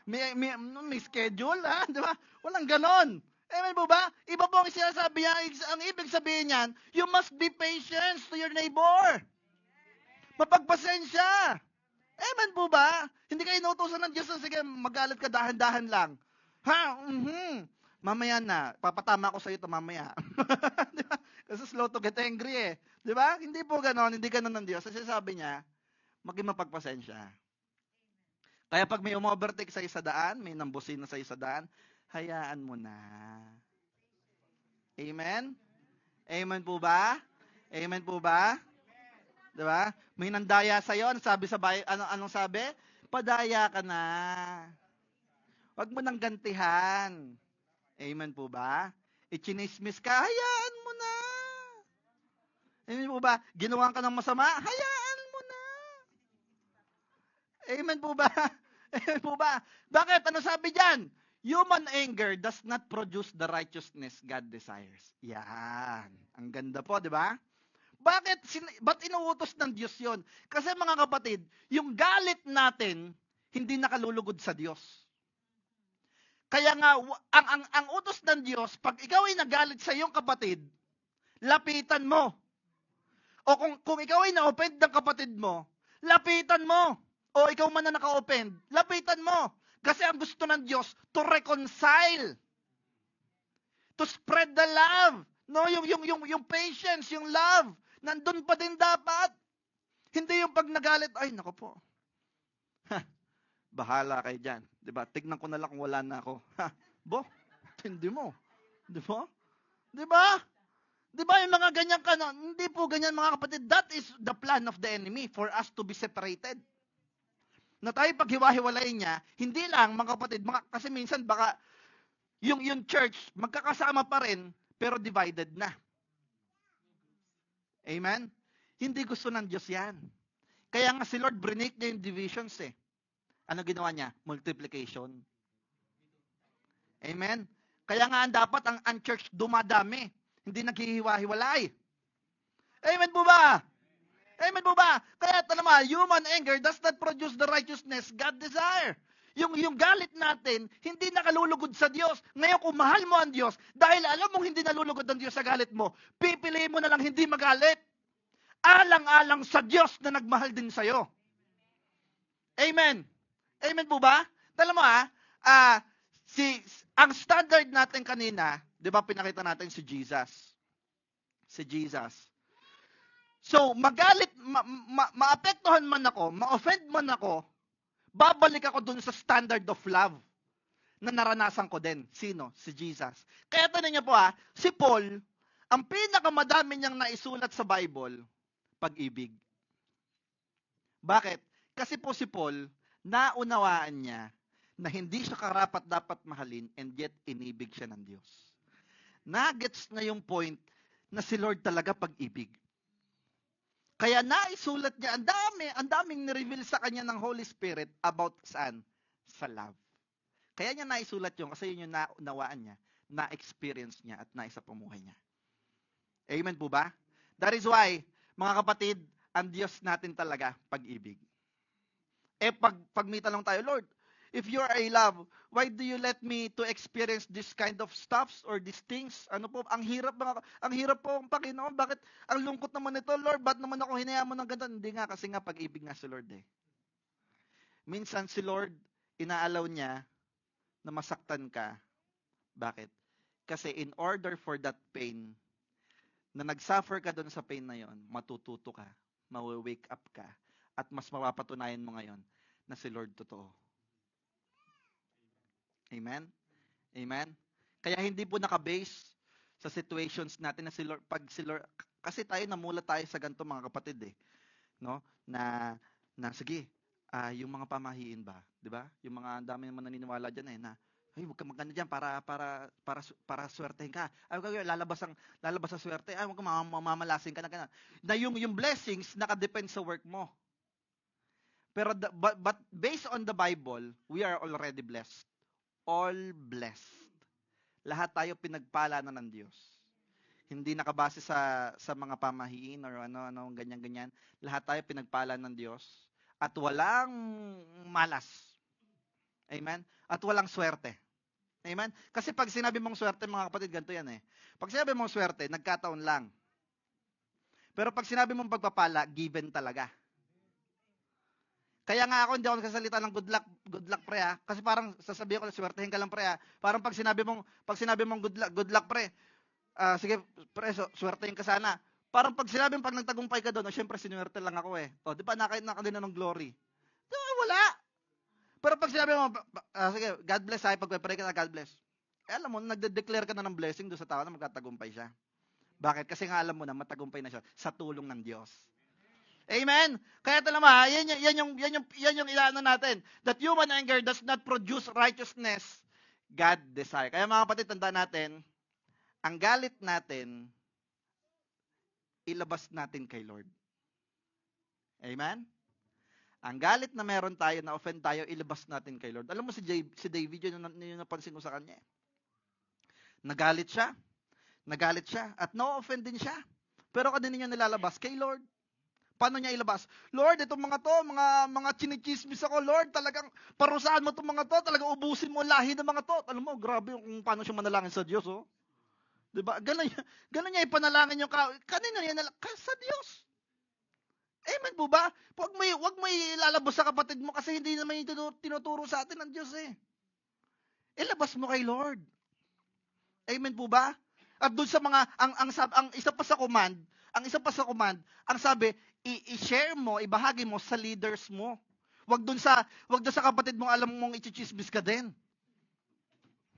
S1: may schedule, ha? Di ba? Walang ganon. Amen po ba? Iba po ang sinasabi niya, ang ibig sabihin niyan, you must be patient to your neighbor. Mapagpasensya. Amen po ba? Hindi kayo inuutosan ng Diyos na sige, magalit ka dahan-dahan lang. Ha? Mamaya na, papatama ko sa iyo 'to mamaya. Di ba? Kasi slow to get angry Di ba? Hindi po ganoon, hindi ganoon ng Diyos. Kasi sabi niya, maging mapagpasensya. Kaya pag may umovertake sa isa daan, may nambusin na sa isa daan, hayaan mo na. Amen? Amen po ba? Amen po ba? Di ba? May nandaya sa iyo, sabi sa anong sabi? Padaya ka na. Huwag mo nang gantihan. Amen po ba? Ichinismis ka, hayaan mo na. Amen po ba? Ginawa ka ng masama, hayaan mo na. Amen po ba? Amen po ba? Bakit? Ano sabi diyan? Human anger does not produce the righteousness God desires. Yan. Ang ganda po, di ba? Ba't inuutos ng Diyos yon? Kasi mga kapatid, yung galit natin, hindi nakalulugod sa Diyos. Kaya nga, ang utos ng Diyos, pag ikaw ay nagalit sa iyong kapatid, lapitan mo. O kung ikaw ay na-offend ng kapatid mo, lapitan mo. O ikaw man na naka-offend, lapitan mo. Kasi ang gusto ng Diyos, to reconcile. To spread the love. No, yung patience, yung love, nandun pa din dapat. Hindi yung pag nagalit, ay nako po. Bahala kayo dyan. Diba? Tignan ko na lang kung wala na ako. Hindi mo. Diba? Diba? Diba yung mga ganyan hindi po ganyan mga kapatid. That is the plan of the enemy for us to be separated. Na tayo paghiwa-hiwalayin niya, hindi lang mga kapatid, kasi minsan baka yung church, magkakasama pa rin, pero divided na. Amen? Hindi gusto ng Diyos yan. Kaya nga si Lord, break niya yung divisions Ano ginawa niya? Multiplication. Amen? Kaya nga dapat ang church dumadami. Hindi naghihiwa-hiwalay. Amen po ba? Amen po ba? Kaya talaga, human anger does not produce the righteousness God desire. Yung galit natin, hindi nakalulugod sa Diyos. Ngayon, kung mahal mo ang Diyos, dahil alam mong hindi nalulugod ang Diyos sa galit mo, pipiliin mo na lang hindi magalit. Alang-alang sa Diyos na nagmahal din sa'yo. Amen. Amen po ba? Alam mo ang standard natin kanina, di ba pinakita natin si Jesus. Si Jesus. So, magalit, maapektuhan man ako, ma-offend man ako, babalik ako dun sa standard of love na naranasan ko din. Sino? Si Jesus. Kaya tanong niya po si Paul, ang pinakamadami niyang naisulat sa Bible, pag-ibig. Bakit? Kasi po si Paul, naunawaan niya na hindi siya karapat-dapat mahalin and yet inibig siya ng Diyos. Nagets na yung point na si Lord talaga pag-ibig. Kaya naisulat niya, ang daming nireveal sa kanya ng Holy Spirit about saan? Sa love. Kaya niya naisulat yun kasi yun yung naunawaan niya, na-experience niya at naisapumuhay niya. Amen po ba? That is why, mga kapatid, ang Diyos natin talaga pag-ibig. Pag may tanong tayo, Lord, if you are a love, why do you let me to experience this kind of stuffs or these things? Ano po, ang hirap po ang Panginoon. Bakit ang lungkot naman nito, Lord? Ba't naman ako hinayaan mo ng ganito? Hindi nga, kasi nga pag-ibig nga si Lord eh. Minsan si Lord, inaalaw niya na masaktan ka. Bakit? Kasi in order for that pain, na nag-suffer ka doon sa pain na yon, matututo ka, mawi-wake up ka, at mas mapapatunayan mo ngayon na si Lord totoo. Amen? Amen? Kaya hindi po nakabase sa situations natin na si Lord, kasi namulat tayo sa ganito mga kapatid eh. No? Na sige, yung mga pamahiin ba, 'di ba? Yung mga dami naman naniniwala diyan eh na ay, huwag ka magkano diyan para swertehin ka. Ay, huwag lalabas sa swerte. Ay, huwag ka mamamalasing ka na ganun. Na yung blessings nakadepend sa work mo. Pero but based on the Bible, we are already blessed. All blessed. Lahat tayo pinagpala na ng Diyos. Hindi nakabase sa mga pamahiin or ano ganyan-ganyan. Lahat tayo pinagpala ng Diyos at walang malas. Amen? At walang swerte. Amen? Kasi pag sinabi mong swerte, mga kapatid, ganito yan eh. Pag sinabi mong swerte, nagkataon lang. Pero pag sinabi mong pagpapala, given talaga. Kaya nga ako, hindi ako nagsasalita ng good luck pre ha. Kasi parang sasabihin ko, swertehin ka lang pre ha. Parang pag sinabi mong good luck pre, sige pre, swertehin ka sana. Parang pag sinabi mong pag nagtagumpay ka doon, syempre sinuwerte lang ako eh. O, di ba nakadin na ng glory? Di ba, wala. Pero pag sinabi mo, sige, God bless ha, pagpe-pray ka na, God bless. Alam mo, nagde-declare ka na ng blessing doon sa tao na magtatagumpay siya. Bakit? Kasi nga alam mo na matagumpay na siya sa tulong ng Diyos. Amen? Kaya ito naman, yan yung ilaano natin. That human anger does not produce righteousness God desire. Kaya mga kapatid, tandaan natin, ang galit natin, ilabas natin kay Lord. Amen? Ang galit na meron tayo, na offend tayo, ilabas natin kay Lord. Alam mo si David, yun napansin ko sa kanya. Nagalit siya, at no-offend din siya. Pero kadin niya nilalabas kay Lord. Paano niya ilabas? Lord, itong mga to, mga chinichismis ako, Lord, talagang parusahan mo itong mga to, talagang ubusin mo lahi ng mga to. Alam mo, grabe kung paano siya manalangin sa Diyos, oh. Diba? Ganun niya ipanalangin yung kanina niya sa Diyos. Amen po ba? Huwag mo ilalabas sa kapatid mo kasi hindi naman yung tinuturo sa atin ng Diyos eh. Ilabas mo kay Lord. Amen po ba? At doon sa mga, ang isa pa sa command, ang sabi, i-share mo, ibahagi mo sa leaders mo. Huwag doon sa kapatid mo, alam mong i-chismis ka din.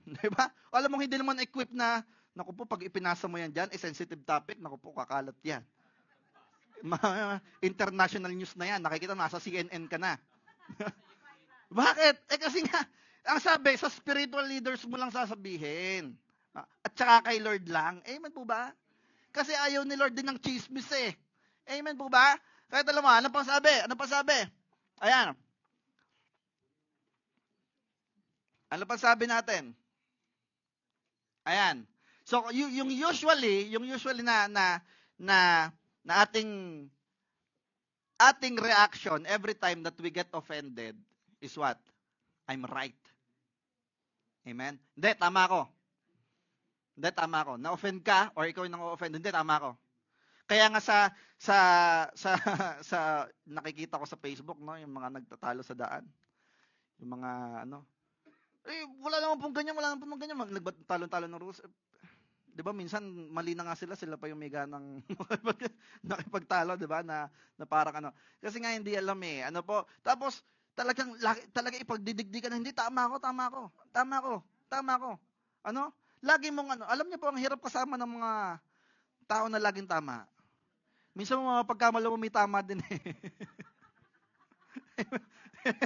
S1: Diba? Alam mong hindi naman equipped na, naku po, pag ipinasa mo yan dyan, sensitive topic, naku po, kakalat yan. International news na yan. Nakikita nasa CNN ka na. Bakit? Kasi nga, ang sabi, sa spiritual leaders mo lang sasabihin. At saka kay Lord lang. Amen po ba? Kasi ayaw ni Lord din ng chismis eh. Amen po ba? Kaya alam mo, ano pang sabi? Ayan. Ano pang sabi natin? Ayan. So, yung usually na ating reaction every time that we get offended is what? I'm right. Amen? Hindi, tama ako. Na-offend ka or ikaw yung nang-offend, hindi, tama ako. Kaya nga sa nakikita ko sa Facebook, no, yung mga nagtatalo sa daan. Yung mga wala naman pong ganyan, nagtalo-talo ng rules. 'Di ba minsan mali na nga sila pa yung may ganang nakipagtalo, 'di ba? Na parang Kasi nga hindi alam eh. Tapos talaga ipagdidikdikan na hindi tama ako. Lagi mong alam niyo po ang hirap kasama ng mga tao na laging tama. Minsan mga pagkamali mo may tama din eh.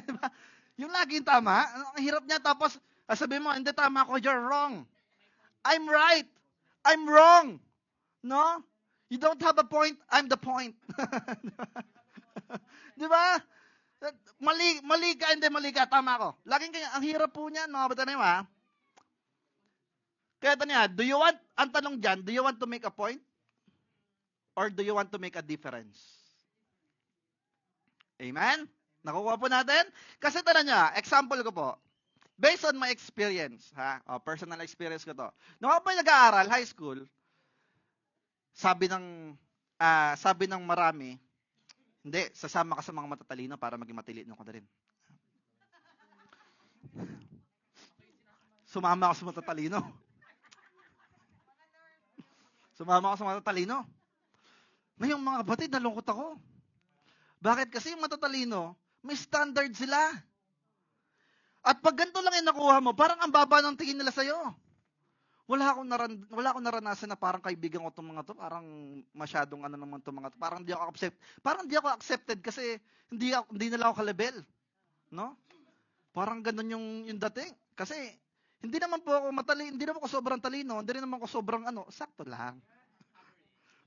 S1: Diba? Yung laging tama, ang hirap niya. Tapos, sabihin mo, hindi tama ako, you're wrong. I'm right. I'm wrong. No? You don't have a point, I'm the point. Di ba? Mali ka, hindi mali ka, tama ako. Laging kanya, ang hirap po niyan, mga batanim, ha? Kaya ito niya, ang tanong dyan, do you want to make a point? Or do you want to make a difference? Amen? Nakukuha po natin? Kasi ito na niya, example ko po. Based on my experience, personal experience ko to. Nung ako po nag-aaral, high school, sabi ng marami, hindi, sasama ka sa mga matatalino para maging matalino ka na rin. Sumama ako sa matatalino. Sumama ako sa matatalino. Ngayong mga kapatid, nalungkot ako. Bakit? Kasi yung matatalino, may standard sila. At pag ganito lang yung nakuha mo, parang ang baba ng tingin nila sa'yo. Wala akong naranasan na parang kaibigan ko itong mga to, parang masyadong ano naman itong mga to, parang di ako accepted kasi hindi nila ako ka-level. No? Parang ganun yung dating. Kasi hindi naman po ako hindi naman ako sobrang talino, hindi rin naman ako sobrang sakto lang.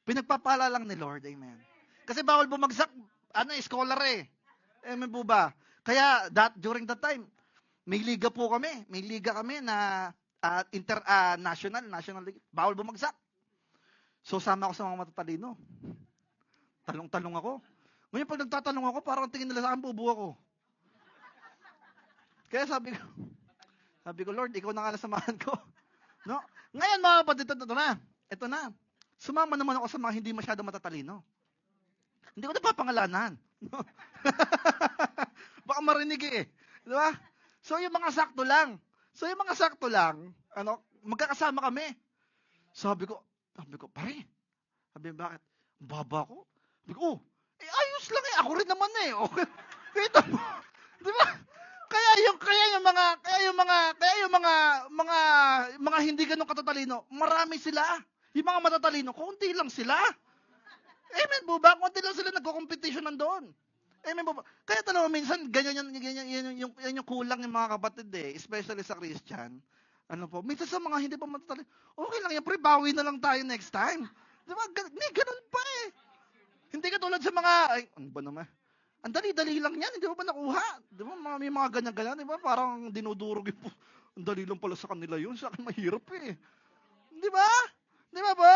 S1: Pinagpapala lang ni Lord, amen. Kasi bawal bumagsak, scholar eh. Amen po ba? Kaya during that time, may liga po kami. May liga kami na national league. Bawal bumagsak. So, sama ako sa mga matatalino. Talong-talong ako. Ngayon, pag nagtatanong ako, parang tingin nila sa akin, bubo ako. Kaya sabi ko, Lord, ikaw na nga nasamahan ko. No? Ngayon, mga kapatid, ito na. Sumama naman ako sa mga hindi masyado matatalino. Hindi ko napapangalanan. No? Baka marinig eh. Di ba? So, yung mga sakto lang, magkakasama kami. Sabi ko, pare. Sabi, bakit? Baba ko. Sabi ko, ayos lang eh. Ako rin naman eh. Okay. Kita mo. Di ba? Kaya yung mga hindi ganun katatalino, marami sila. Yung mga matatalino, konti lang sila. Amen po ba? Konti lang sila nagko-competition nandoon. Amen po ba? Kaya talaga minsan, ganyan yung kulang ng mga kapatid eh. Especially sa Christian. Minsan sa mga hindi pa matatalino, okay lang yan, pre, bawi na lang tayo next time. Diba? May ganun pa eh. Hindi ka tulad sa mga, ano ba naman? Ang dali-dali lang yan, hindi mo ba nakuha? Di ba, may mga ganyan-ganyan, di ba? Parang dinudurog yung, ang dali lang pala sa kanila yun, sa akin mahirap eh. Di ba? Di ba po?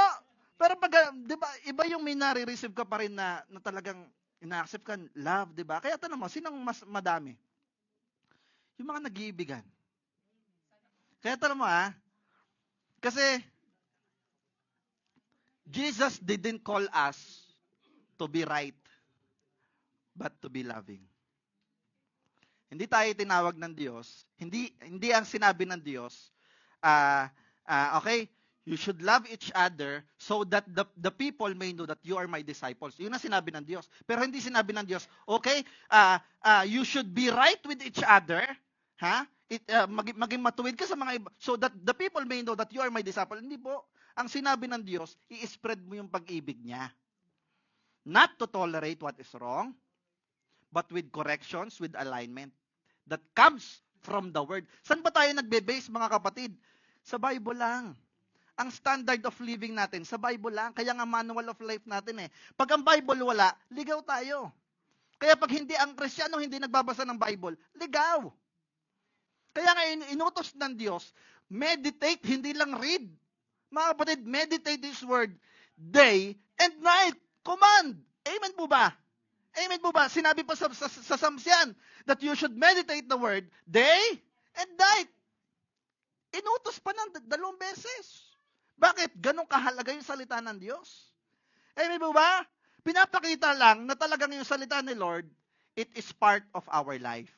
S1: Pero pag, di ba, iba yung may nare-receive ka pa rin na talagang ina-accept ka, love, di ba? Kaya tanong mo, sinong mas madami? Yung mga nag-iibigan. Kaya tanong mo kasi Jesus didn't call us to be right, but to be loving. Hindi tayo tinawag ng Diyos. Hindi ang sinabi ng Diyos, okay, you should love each other so that the people may know that you are my disciples. Yun ang sinabi ng Diyos. Pero hindi sinabi ng Diyos, okay, you should be right with each other, maging matuwid ka sa mga iba, so that the people may know that you are my disciple. Hindi po. Ang sinabi ng Diyos, i-spread mo yung pag-ibig niya. Not to tolerate what is wrong, but with corrections, with alignment that comes from the Word. Saan ba tayo nagbe-base, mga kapatid? Sa Bible lang. Ang standard of living natin, sa Bible lang. Kaya nga manual of life natin eh. Pag ang Bible wala, ligaw tayo. Kaya pag hindi ang Kristiyano hindi nagbabasa ng Bible, ligaw. Kaya nga inutos ng Diyos, meditate, hindi lang read. Mga kapatid, meditate His Word day and night. Command. Amen po ba? Amen po ba? Sinabi pa sa Psalms yan, that you should meditate the Word day and night. Inutos pa ng 2 beses. Bakit? Ganong kahalaga yung salita ng Diyos. Amen po ba? Pinapakita lang na talagang yung salita ni Lord, it is part of our life.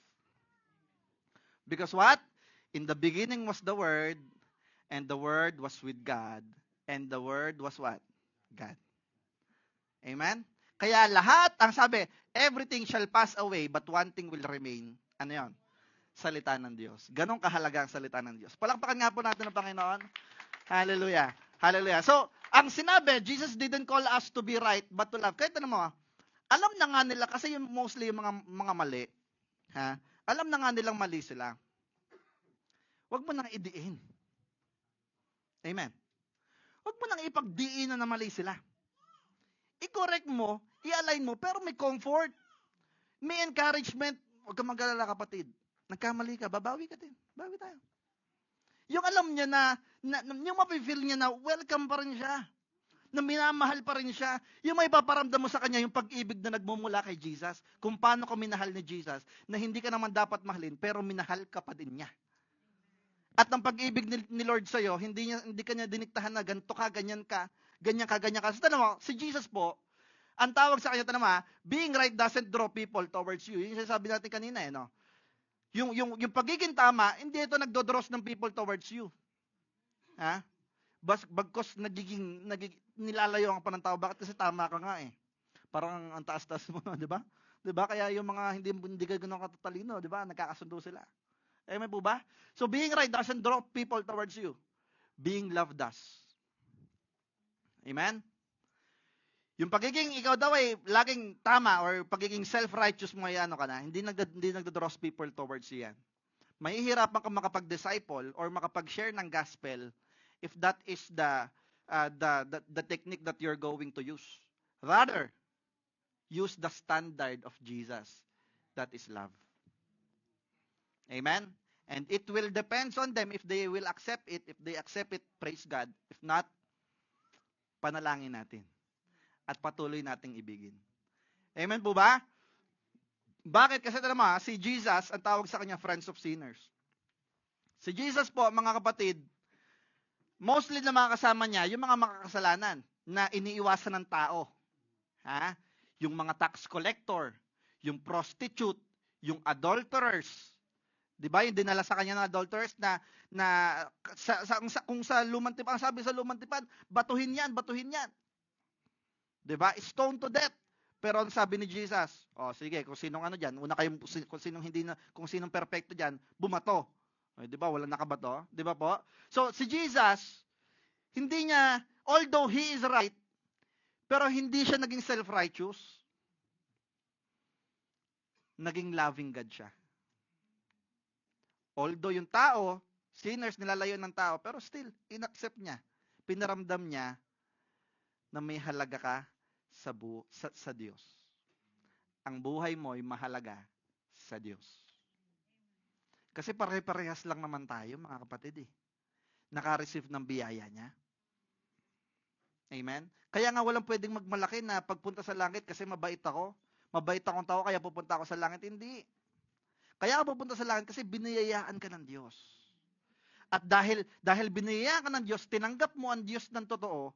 S1: Because what? In the beginning was the Word, and the Word was with God, and the Word was what? God. Amen? Kaya lahat, ang sabi, everything shall pass away, but one thing will remain. Ano yun? Salita ng Diyos. Ganong kahalaga ang salita ng Diyos. Palakpakan nga po natin ang Panginoon. Hallelujah. Hallelujah. So, ang sinabi, Jesus didn't call us to be right, but to love. Kahit ano mo, alam na nga nila, kasi yung mostly yung mga mali, alam na nga nilang mali sila, huwag mo nang idiin. Amen. Huwag mo nang ipagdiin na mali sila. I-correct mo, i-align mo, pero may comfort. May encouragement. Huwag kang mag-alala, kapatid. Nagkamali ka, babawi ka din. Bawi tayo. Yung alam niya na yung mapifeel niya na welcome pa rin siya. Na minamahal pa rin siya. Yung may paparamdam mo sa kanya, yung pag-ibig na nagmumula kay Jesus. Kung paano ka minahal ni Jesus, na hindi ka naman dapat mahalin, pero minahal ka pa din niya. At ang pag-ibig ni Lord sa'yo, hindi ka niya diniktahan na ganito ka, ganyan ka, ganyan ka, ganyan ka. So, tanong mo, si Jesus po, ang tawag sa kanya, tanong mo, being right doesn't draw people towards you. Yung sabi natin kanina, no? Yung pagiging tama, hindi ito nagdodraws ng people towards you. Ha? Bagkos nilalayo ang pa ng tao. Bakit? Kasi tama ka nga eh. Parang ang taas-taas mo, di ba? Di ba? Kaya yung mga hindi ka ganun katatalino, di ba? Nagkakasundo sila. Amen po ba? So being right doesn't draw people towards you. Being loved does. Amen? Yung pagiging ikaw daw ay laging tama or pagiging self-righteous mo ay ano ka na, hindi nagdodraws people towards you yan. Mahihirapan ka makapag-disciple or makapag-share ng gospel if that is the technique that you're going to use. Rather, use the standard of Jesus. That is love. Amen? And it will depends on them if they will accept it. If they accept it, praise God. If not, panalangin natin. At patuloy nating ibigin. Amen po ba? Bakit? Kasi naman, si Jesus, ang tawag sa kanya, friends of sinners. Si Jesus po, mga kapatid, mostly na mga kasama niya, yung mga makakasalanan na iniiwasan ng tao. Ha? Yung mga tax collector, yung prostitute, yung adulterers. 'Di ba? Yung dinala sa kanya ng adulterers na kung sa lumang tipan, sabi sa lumang tipan, batuhin 'yan. 'Di ba? Stone to death. Pero ang sabi ni Jesus, sige, kung sinong ano diyan, una kayong kung sinong perpekto diyan, bumato. 'Di ba? Wala nakabato, 'di ba po? So si Jesus, hindi niya, although he is right, pero hindi siya naging self-righteous. Naging loving God siya. Although yung tao, sinners, nilalayo ng tao, pero still, inaccept niya. Pinaramdam niya na may halaga ka sa Diyos. Ang buhay mo ay mahalaga sa Diyos. Kasi pare-parehas lang naman tayo, mga kapatid eh. Naka-receive ng biyaya niya. Amen? Kaya nga walang pwedeng magmalaki na pagpunta sa langit kasi mabait ako. Mabait akong tao kaya pupunta ako sa langit. Hindi. Kaya ako pupunta sa langit kasi biniyayaan ka ng Diyos. At dahil biniyayaan ka ng Diyos, tinanggap mo ang Diyos ng totoo,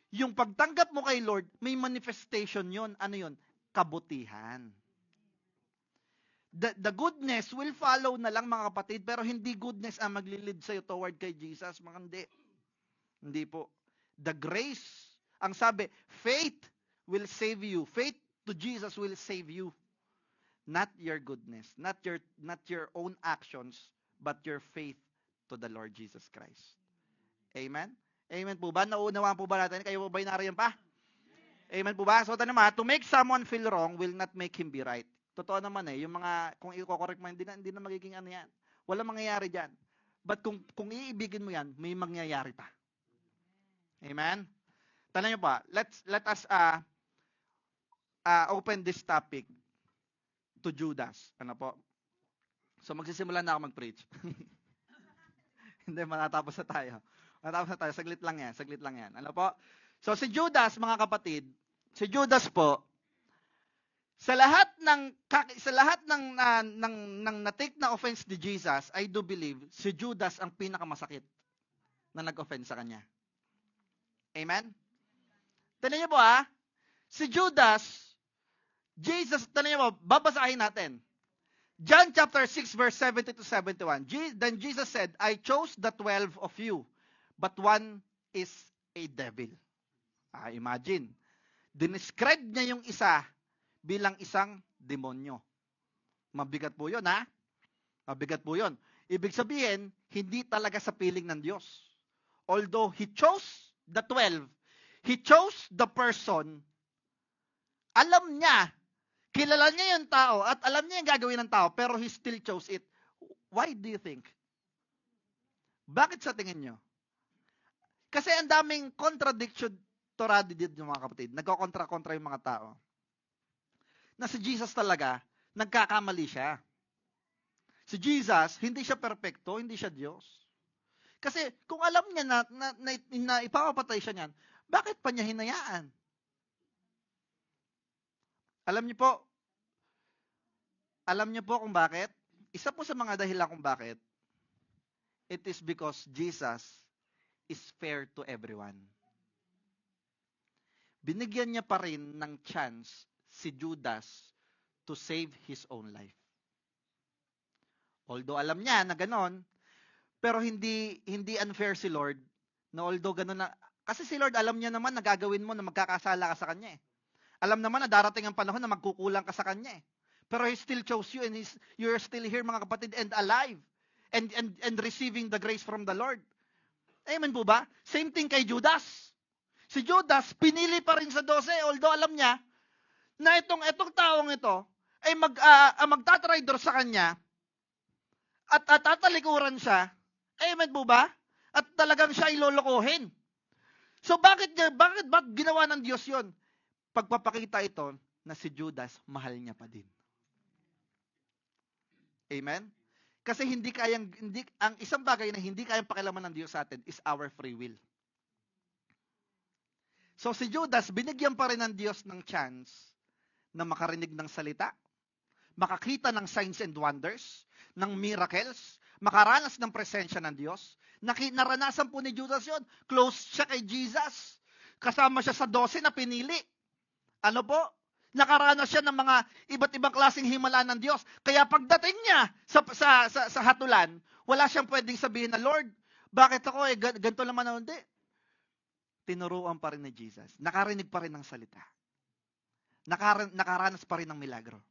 S1: yung pagtanggap mo kay Lord, may manifestation yon. Ano yon? Kabutihan. The goodness will follow na lang, mga kapatid, pero hindi goodness ang maglilid sa'yo toward kay Jesus, mga hindi. Hindi po. The grace, ang sabi, faith will save you. Faith to Jesus will save you. Not your goodness, not your own actions, but your faith to the Lord Jesus Christ. Amen? Amen po ba? Naunawaan po ba natin? Kayo po ba nariyan pa? Amen po ba? So, tanong to make someone feel wrong will not make him be right. Totoo naman eh. Yung mga, kung i-correct mo, hindi na magiging ano yan. Walang mangyayari dyan. But kung iibigin mo yan, may mangyayari pa. Amen? Tanong nyo pa, let us open this topic to Judas. Ano po? So, magsisimula na ako mag-preach. Hindi, matatapos na tayo. Saglit lang yan. Ano po? So, si Judas, mga kapatid, si Judas po, sa lahat ng na-take na offense ni Jesus, I do believe, si Judas ang pinakamasakit na nag-offense sa kanya. Amen? Tignan niyo po si Judas, Jesus, tanong mo, babasahin natin. John chapter 6 verse 70 to 71. Then Jesus said, I chose the 12 of you, but one is a devil. Imagine. Dinescribe niya yung isa bilang isang demonyo. Mabigat po yun, Mabigat po yun. Ibig sabihin, hindi talaga sa piling ng Diyos. Although He chose the 12, He chose the person, alam niya, Kilala niya yung tao at alam niya yung gagawin ng tao, pero he still chose it. Why do you think? Bakit sa tingin nyo? Kasi ang daming contradiction dito mga kapatid. Nagkokontra-kontra yung mga tao. Na si Jesus talaga, nagkakamali siya. Si Jesus, hindi siya perpekto, hindi siya Diyos. Kasi kung alam niya na ipapapatay siya niyan, bakit pa niya hinayaan? Alam niyo po kung bakit? Isa po sa mga dahilan kung bakit, it is because Jesus is fair to everyone. Binigyan niya pa rin ng chance si Judas to save his own life. Although alam niya na ganon, pero hindi unfair si Lord na although ganon na, kasi si Lord alam niya naman na gagawin mo na magkakasala ka sa Kanya eh. Alam naman na darating ang panahon na magkukulang ka sa Kanya eh. Pero He still chose you and you're still here mga kapatid and alive and receiving the grace from the Lord. Amen po ba? Same thing kay Judas. Si Judas, pinili pa rin sa 12, although alam niya na itong taong ito ay magtatraidor sa kanya at tatalikuran siya. Amen po ba? At talagang siya ay lolokohin. So bakit ginawa ng Diyos yon? Pagpapakita ito na si Judas, mahal niya pa din. Amen? Kasi ang isang bagay na hindi kayang pakialaman ng Diyos sa atin is our free will. So si Judas, binigyan pa rin ng Diyos ng chance na makarinig ng salita, makakita ng signs and wonders, ng miracles, makaranas ng presensya ng Diyos. Naranasan po ni Judas yon. Close siya kay Jesus. Kasama siya sa 12 na pinili. Ano po? Nakaranas siya ng mga iba't ibang klaseng himala ng Diyos. Kaya pagdating niya sa hatulan, wala siyang pwedeng sabihin na, Lord, bakit ako ganito naman ako? Hindi. Tinuruan pa rin ni Jesus. Nakarinig pa rin ng salita. Nakaranas pa rin ng milagro.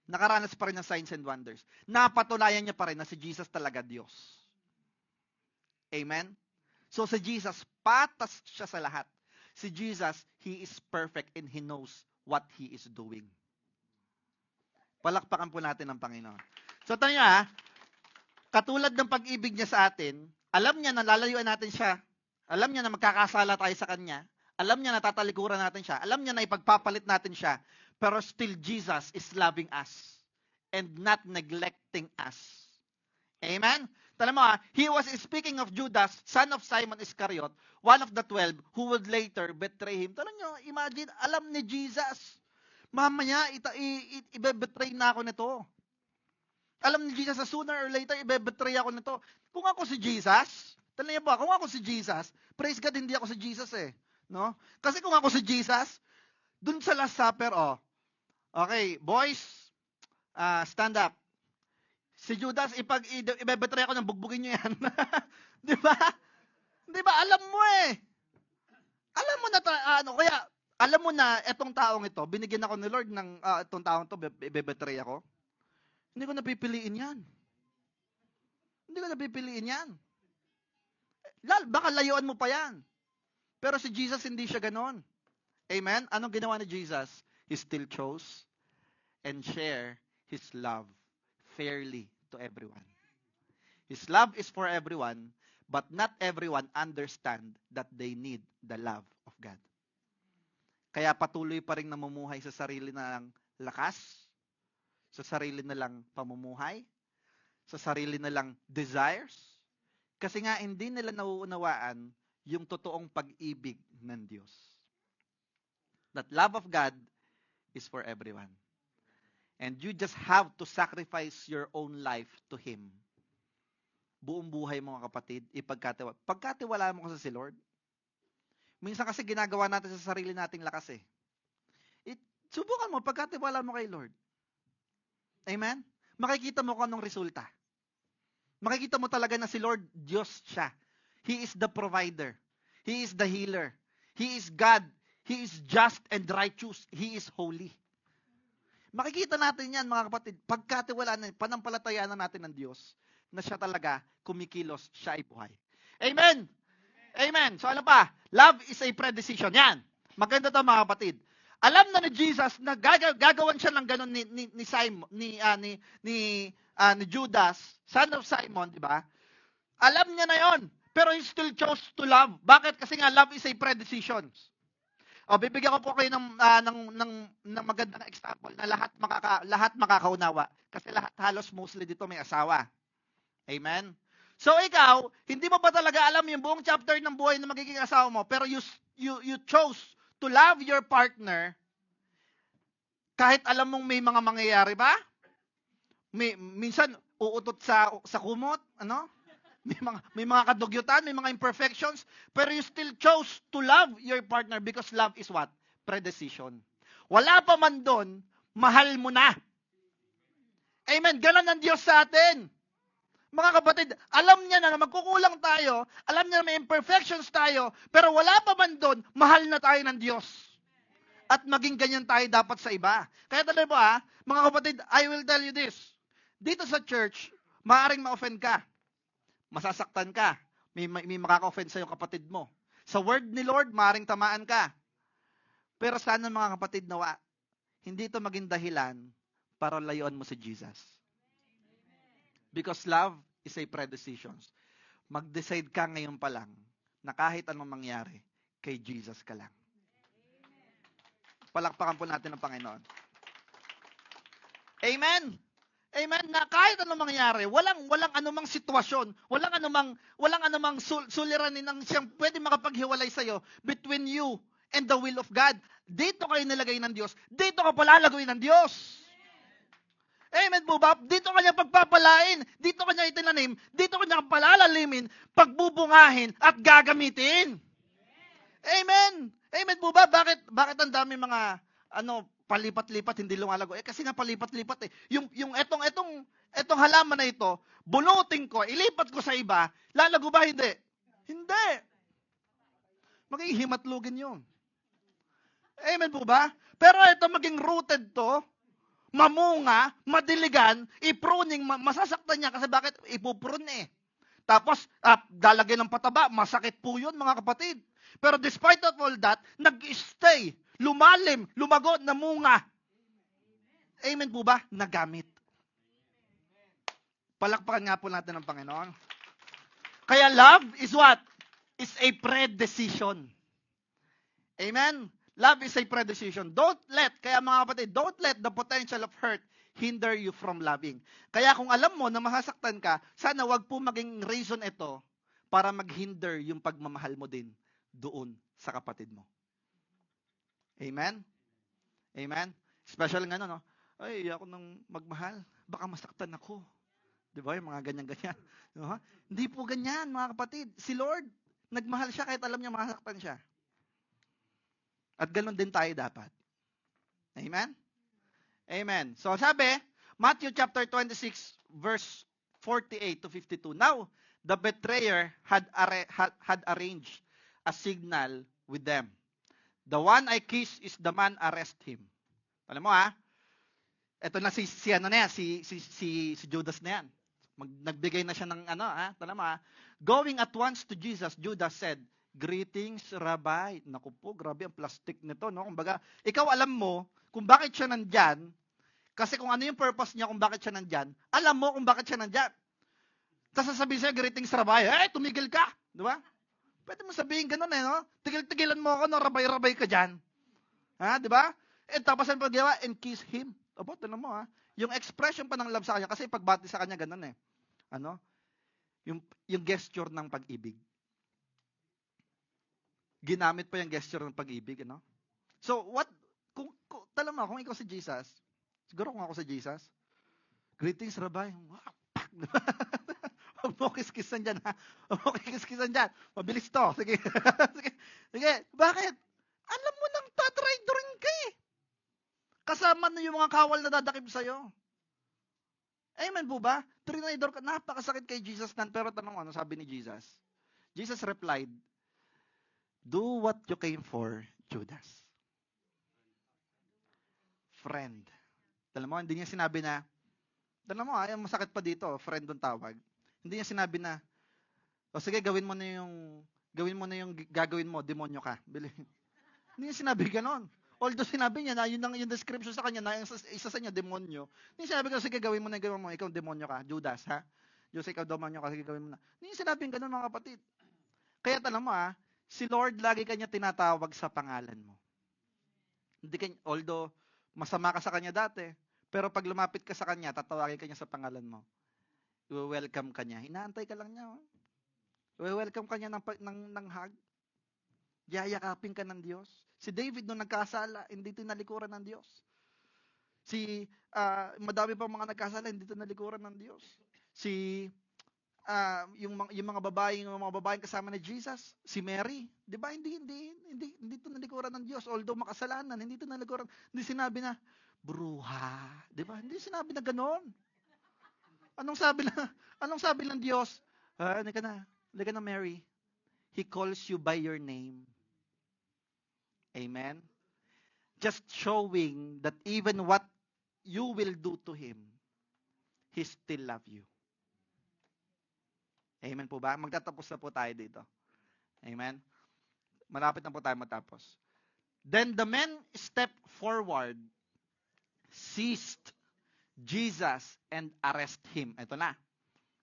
S1: Nakaranas pa rin ng signs and wonders. Napatunayan niya pa rin na si Jesus talaga Diyos. Amen? So si Jesus, patas siya sa lahat. Si Jesus, He is perfect and He knows what He is doing. Palakpakan po natin ang Panginoon. So tayo katulad ng pag-ibig niya sa atin, alam niya na lalayuan natin siya. Alam niya na magkakasala tayo sa Kanya. Alam niya na tatalikuran natin siya. Alam niya na ipagpapalit natin siya. Pero still Jesus is loving us and not neglecting us. Amen? Tala mo He was speaking of Judas, son of Simon Iscariot, one of the 12 who would later betray Him. Tala nyo, imagine, alam ni Jesus, mamaya, ibebetray na ako nito. Alam ni Jesus na sooner or later, ibebetray ako nito. Kung ako si Jesus, tala niyo ba, kung ako si Jesus, praise God, hindi ako si Jesus eh. No? Kasi kung ako si Jesus, dun sa Last Supper, okay, boys, stand up. Si Judas, ibebetray ako ng bugbugin nyo yan. Di ba? Di ba? Alam mo eh. Alam mo na, kaya, alam mo na, etong taong ito, binigyan ako ni Lord ng, etong taong ito, ibebetray ako. Hindi ko napipiliin yan. Hindi ko napipiliin yan. Baka layuan mo pa yan. Pero si Jesus, hindi siya ganon. Amen? Anong ginawa ni Jesus? He still chose and share His love fairly to everyone. His love is for everyone, but not everyone understand that they need the love of God. Kaya patuloy pa rin namumuhay sa sarili na lang lakas, sa sarili na lang pamumuhay, sa sarili na lang desires, kasi nga hindi nila nauunawaan yung totoong pag-ibig ng Diyos. That love of God is for everyone. And you just have to sacrifice your own life to Him. Buong buhay mga kapatid, pagkatiwala mo kasi si Lord. Minsan kasi ginagawa natin sa sarili nating lakas eh. Subukan mo, pagkatiwala mo kay Lord. Amen? Makikita mo kung anong resulta. Makikita mo talaga na si Lord, Diyos siya. He is the provider. He is the healer. He is God. He is just and righteous. He is holy. Makikita natin yan, mga kapatid, pagkatiwalaan, panampalatayaan natin ng Diyos, na siya talaga kumikilos, siya ay buhay. Amen! Amen! So ano pa? Love is a predecision. Yan. Maganda to mga kapatid.
S2: Alam na ni Jesus na gagawan siya ng ganun ni Simon, ni Judas, son of Simon, di ba? Alam niya na yon, pero he still chose to love. Bakit? Kasi nga love is a predecision. O, bibigyan ko po kayo ng magandang example na lahat makakaunawa. Kasi lahat halos mostly dito may asawa. Amen? So ikaw, hindi mo ba talaga alam yung buong chapter ng buhay na magiging asawa mo, pero you chose to love your partner kahit alam mong may mga mangyayari ba? Minsan uutot sa kumot, ano? May mga kadugyutan, may mga imperfections, pero you still chose to love your partner because love is what? Predecision. Wala pa man doon, mahal mo na. Amen. Ganun ang Diyos sa atin. Mga kapatid, alam niya na magkukulang tayo, alam niya na may imperfections tayo, pero wala pa man doon, mahal na tayo ng Diyos. At maging ganyan tayo dapat sa iba. Kaya talaga po mga kapatid, I will tell you this. Dito sa church, maaaring ma-offend ka. Masasaktan ka. May makaka-offend sa'yo kapatid mo. Sa word ni Lord, maaaring tamaan ka. Pero sana mga kapatid nawa, hindi ito maging dahilan para layuan mo si Jesus. Because love is a predecision. Mag-decide ka ngayon pa lang na kahit anong mangyari, kay Jesus ka lang. Palakpakan po natin ang Panginoon. Amen. Amen. Na kahit anong mangyari, walang anumang sitwasyon, walang anumang suliranin ng siyang pwede makapaghiwalay sa iyo between you and the will of God. Dito kayo nilagay ng Diyos. Dito ka palalaguin ng Diyos. Amen po ba? Dito kanya pagpapalain, dito kanya itinanim, dito kanya palalalimin, pagbubungahin at gagamitin. Amen. Amen po ba? Bakit ang dami mga palipat-lipat hindi lumalago? Kasi nga palipat-lipat eh. Yung etong halaman na ito, bunutin ko, ilipat ko sa iba, lalago ba hindi? Hindi. Magiging himatlugin 'yun. Amen po ba? Pero ito maging rooted to, mamunga, madiligan, ipruning, masasaktan niya kasi bakit? Ipuprune eh. Tapos, dalagyan ng pataba, masakit po yun mga kapatid. Pero despite of all that, nag-stay, lumalim, lumago, namunga. Amen po ba? Nagamit. Palakpakan nga po natin ng Panginoon. Kaya love is what? Is a predecision. Amen? Love is a predecision. Kaya mga kapatid, don't let the potential of hurt hinder you from loving. Kaya kung alam mo na masasaktan ka, sana wag po maging reason ito para maghinder yung pagmamahal mo din doon sa kapatid mo. Amen? Amen? Special nga no? Ay, ako nang magmahal, baka masaktan ako. Di ba? Yung mga ganyan-ganyan. Diba? Hindi po ganyan, mga kapatid. Si Lord, nagmahal siya kahit alam niya masaktan siya. At ganoon din tayo dapat. Amen? Amen. So sabi, Matthew chapter 26, verse 48 to 52. Now, the betrayer had arranged a signal with them. The one I kiss is the man, arrest him. Alam mo ito na si Judas na yan. Nagbigay na siya ng alam mo Going at once to Jesus, Judas said, "Greetings, Rabbi." Naku po, grabe ang plastic nito, no? Kumbaga, ikaw alam mo kung bakit siya nandyan, kasi kung ano yung purpose niya kung bakit siya nandyan, alam mo kung bakit siya nandyan. Tapos sasabihin siya, "Greetings, Rabbi." Tumigil ka, di ba? Pwede mo sabihin ganun no? Tigil-tigilan mo ako, no? Rabay-rabay ka dyan. Di ba? Tapos ang paggawa, and kiss him. Abo, tanong mo yung expression pa ng love sa kanya, kasi pagbati sa kanya ganun yung gesture ng pag-ibig. Ginamit pa yung gesture ng pag-ibig, So, tala mo, kung ikaw si Jesus, siguro kung ako si Jesus, "Greetings, Rabbi." Huwag mo kiskisan dyan, Huwag mo kiskisan dyan. Mabilis to. Sige. Sige. Bakit? Alam mo nang tatraidorin ka eh. Kasama na yung mga kawal na dadakip sa'yo. Amen po ba? Trinaidor ka. Napakasakit kay Jesus nan. Pero tanong ano sabi ni Jesus? Jesus replied, "Do what you came for, Judas." Friend. Alam mo, hindi niya sinabi na, alam mo yung masakit pa dito, friend ang tawag. Hindi niya sinabi na, sige, gawin mo na yung gagawin mo, demonyo ka. Hindi niya sinabi ganon. Although sinabi niya na yung description sa kanya na isa sa kanya demonyo. Hindi sinabi ko, sige gawin mo na gawin mo, ikaw demonyo ka, Judas ha. Diyos, ikaw demonyo ka, sige gawin mo na. Hindi sinabing ganun mga kapatid. Kaya alam mo si Lord lagi kanya tinatawag sa pangalan mo. Hindi kanya, although masama ka sa kanya dati, pero pag lumapit ka sa kanya, tatawagin kanya sa pangalan mo. I-welcome ka niya. Inaantay ka lang niya. I-welcome ka niya ng hug. Yayakapin ka ng Diyos. Si David nung nagkasala, hindi tinalikuran ng Diyos. Madami pang mga nagkasala, hindi tinalikuran ng Diyos. Yung mga babaeng kasama ni Jesus, si Mary, 'di ba? Hindi tinalikuran ng Diyos. Although makasalanan, hindi tinalikuran. Hindi sinabi na bruha, 'di ba? Hindi sinabi na ganoon. Anong sabi ng Diyos? Halika na Mary. He calls you by your name. Amen? Just showing that even what you will do to Him, He still love you. Amen po ba? Magtatapos na po tayo dito. Amen? Malapit na po tayo matapos. Then the men stepped forward, seized Jesus, and arrest Him. Ito na.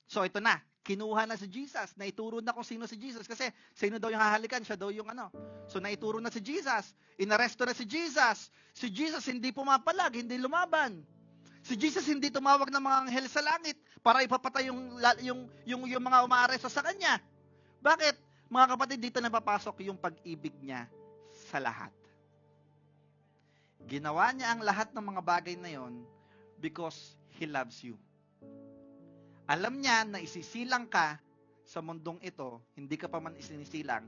S2: So ito na. Kinuha na si Jesus. Naituro na kung sino si Jesus. Kasi sino daw yung hahalikan? Siya daw yung ano. So naituro na si Jesus. Inaresto na si Jesus. Si Jesus hindi pumapalag, hindi lumaban. Si Jesus hindi tumawag ng mga anghel sa langit para ipapatay yung mga umaaresto sa kanya. Bakit? Mga kapatid, dito na papasok yung pag-ibig niya sa lahat. Ginawa niya ang lahat ng mga bagay na yon because He loves you. Alam niya na isisilang ka sa mundong ito, hindi ka pa man isinisilang.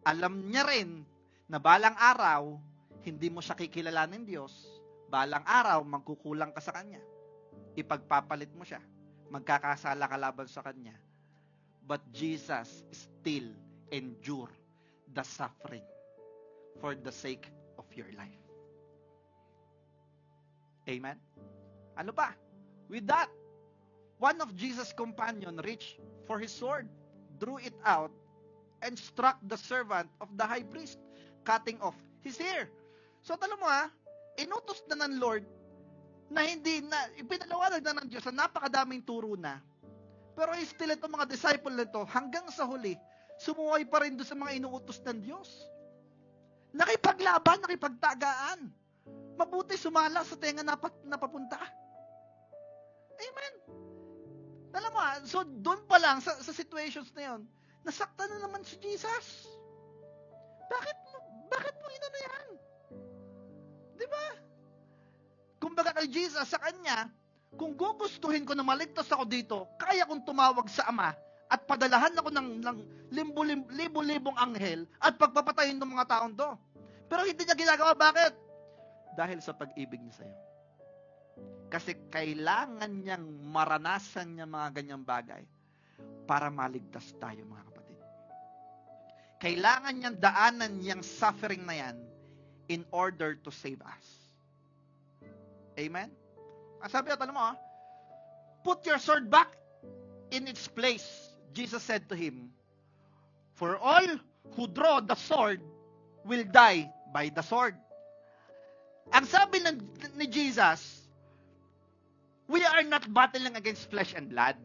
S2: Alam niya rin na balang araw, hindi mo siya kikilalanin Diyos. Balang araw, magkukulang ka sa Kanya. Ipagpapalit mo siya. Magkakasala ka laban sa Kanya. But Jesus still endure the suffering for the sake of your life. Amen? Ano pa? With that, one of Jesus' companions reached for his sword, drew it out, and struck the servant of the high priest, cutting off his ear. So, talo mo inutos na ng Lord na ipinaliwanag na ng Diyos na napakadaming turo na. Pero still itong mga disciple nito, hanggang sa huli, sumuway pa rin doon sa mga inuutos ng Diyos. Nakipaglaban, nakipagtagaan. Mabuti sumala sa tenga napapunta. Amen. Alam mo, so doon pa lang, sa situations na yun, nasaktan na naman si Jesus. Bakit mo inano yan? Di ba? Kumbaga kay Jesus, sa kanya, kung gugustuhin ko na maligtas ako dito, kaya kong tumawag sa Ama at padalahan ako ng libo-libong anghel at pagpapatayin ng mga taon to. Pero hindi niya ginagawa. Bakit? Dahil sa pag-ibig niya sa'yo. Kasi kailangan niyang maranasan niya mga ganyang bagay para maligtas tayo, mga kapatid. Kailangan niyang daanan niyang suffering na yan in order to save us. Amen? Sabi natin mo, put your sword back in its place. Jesus said to him, for all who draw the sword will die by the sword. Ang sabi ni Jesus, we are not battling against flesh and blood.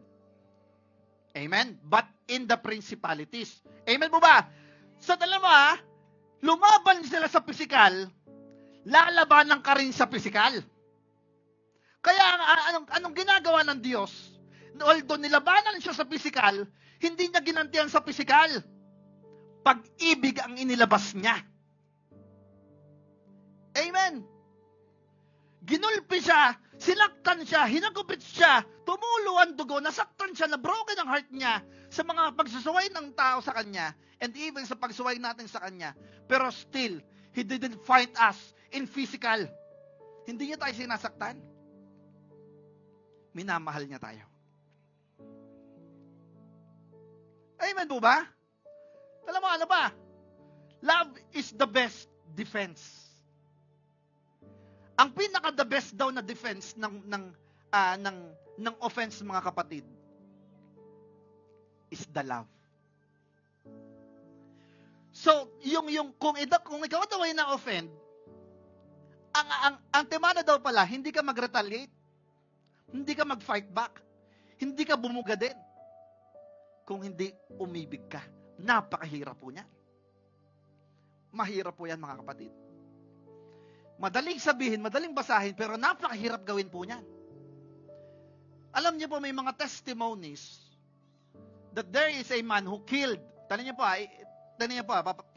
S2: Amen? But in the principalities. Amen po ba? So, alam mo lumaban sila sa pisikal, lalabanan ka rin sa pisikal. Kaya, anong ginagawa ng Diyos? Although nilabanan siya sa pisikal, hindi niya ginantihan sa pisikal. Pag-ibig ang inilabas niya. Amen? Ginulpi siya, sinaktan siya, hinagupit siya, tumulo ang dugo, nasaktan siya, na-broken ang heart niya sa mga pagsusuway ng tao sa kanya and even sa pagsuway natin sa kanya. Pero still, He didn't fight us in physical. Hindi niya tayo sinasaktan. Minamahal niya tayo. Amen po ba? Alam mo, ano ba? Love is the best defense. Ang pinaka-the best daw na defense ng offense, mga kapatid, is the love. So, kung ikaw daw ay na-offend, ang temana daw pala, hindi ka mag-retaliate. Hindi ka mag-fight back. Hindi ka bumuga din. Kung hindi umibig ka. Napakahirap po niyan. Mahirap po yan, mga kapatid. Madaling sabihin, madaling basahin, pero napakahirap gawin po niyan. Alam niyo po, may mga testimonies that there is a man who killed. Tanong niyo po,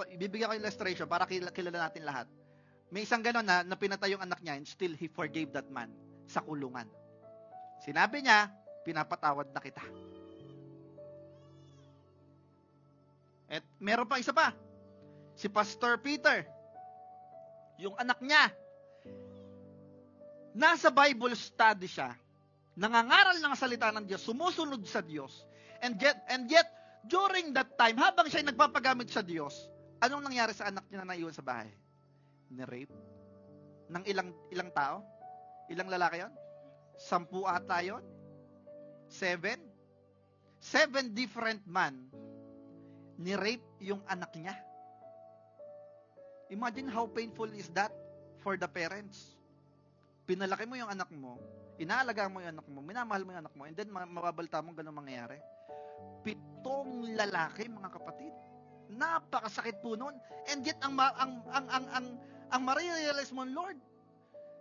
S2: ibibigyan ko yung illustration para kilala natin lahat. May isang gano'n na pinatay yung anak niya and still he forgave that man sa kulungan. Sinabi niya, pinapatawad na kita. At meron pa isa pa. Si Pastor Peter, yung anak niya, nasa Bible study siya, nangangaral ng salita ng Diyos, sumusunod sa Diyos, and yet, during that time, habang siya nagpapagamit sa Diyos, anong nangyari sa anak niya na naiwan sa bahay? Ni-rape? Ng ilang tao? Ilang lalaki yon? 10 ata yun? 7? 7 different man ni-rape yung anak niya. Imagine how painful is that for the parents. Pinalaki mo yung anak mo, inaalagaan mo yung anak mo, minamahal mo yung anak mo, and then mababalta mo ganun mangyayari. 7 lalaki, mga kapatid. Napakasakit po nun. And yet ang ma-realize mo, Lord,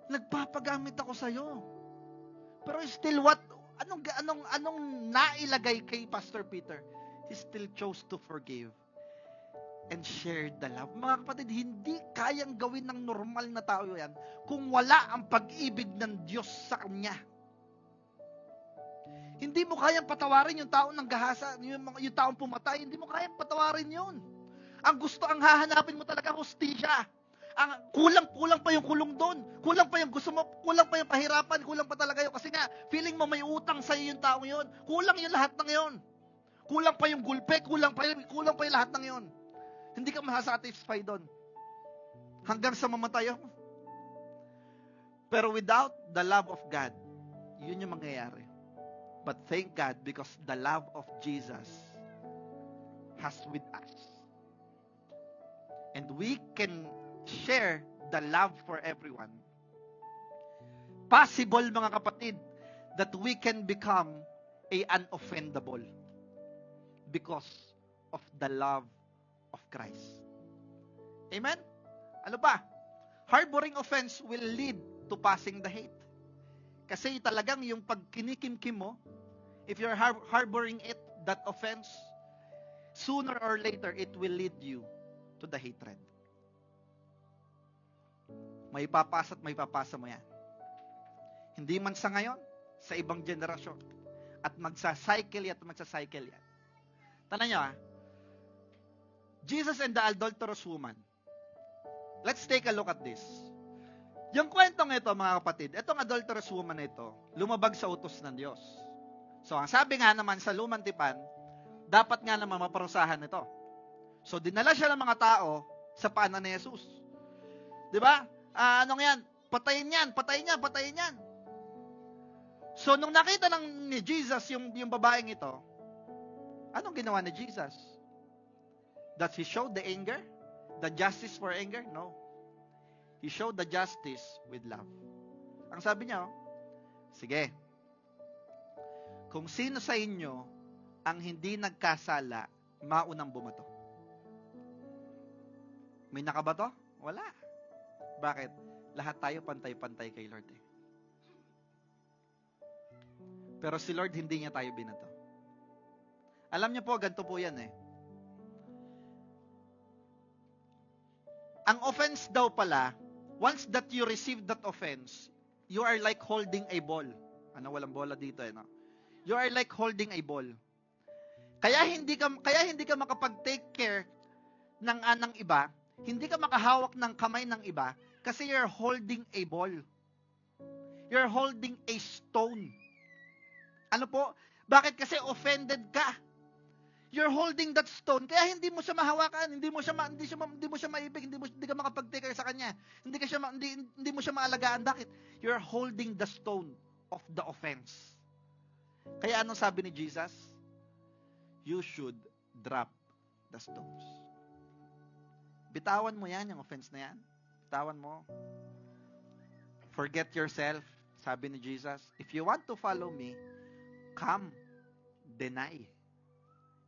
S2: nagpapagamit ako sa iyo. Pero still anong nailagay kay Pastor Peter? He still chose to forgive and share the love. Mga kapatid, hindi kayang gawin ng normal na tao yan kung wala ang pag-ibig ng Diyos sa kanya. Hindi mo kayang patawarin yung taong nanggahasa, yung taong pumatay, hindi mo kayang patawarin yun. Ang hahanapin mo talaga, hustisya. Kulang pa yung kulong doon. Kulang pa yung gusto mo, kulang pa yung pahirapan, kulang pa talaga yun. Kasi nga, feeling mo may utang sa iyo yung taong yun. Kulang yung lahat ng yun. Kulang pa yung gulpe, kulang pa yung lahat ng yun. Hindi ka masasatisfy doon. Hanggang sa mamatayo. Pero without the love of God, yun yung mangyayari. But thank God because the love of Jesus has with us. And we can share the love for everyone. Possible, mga kapatid, that we can become unoffendable because of the love of Christ. Amen? Ano ba? Harboring offense will lead to passing the hate. Kasi talagang yung pag kinikimkim mo, if you're harboring that offense, sooner or later, it will lead you to the hatred. May papasa at may papasa mo yan. Hindi man sa ngayon, sa ibang generasyon. At magsacycle yan. Tanan nyo Jesus and the adulterous woman. Let's take a look at this. Yung kwentong ito, mga kapatid, itong adulterous woman na ito, lumabag sa utos ng Diyos. So, ang sabi nga naman sa Lumang Tipan, dapat nga naman maparusahan ito. So, dinala siya ng mga tao sa paanan ni Jesus. Di ba? Anong yan? Patayin yan. So, nung nakita ni Jesus yung babaeng ito, anong ginawa ni Jesus? Does he show the anger? The justice for anger? No. He showed the justice with love. Ang sabi niya, sige, kung sino sa inyo ang hindi nagkasala, maunang bumato. May nakabato? Wala. Bakit? Lahat tayo pantay-pantay kay Lord eh. Pero si Lord hindi niya tayo binato. Alam niyo po, ganito po yan eh. Ang offense daw pala, once that you receive that offense, you are like holding a ball. Walang bola dito eh, no? You are like holding a ball. Kaya hindi ka makapag-take care ng iba, hindi ka makahawak ng kamay ng iba, kasi you're holding a ball. You're holding a stone. Ano po? Bakit? Kasi offended ka. You're holding that stone, kaya hindi mo siya mahawakan, hindi mo siya maibig, hindi ka makapag-take care sa kanya. Hindi mo siya maalagaan. Bakit? You're holding the stone of the offense. Kaya anong sabi ni Jesus? You should drop the stones. Bitawan mo yan, yung offense na yan. Bitawan mo.
S1: Forget yourself, sabi ni Jesus. If you want to follow me, come, deny,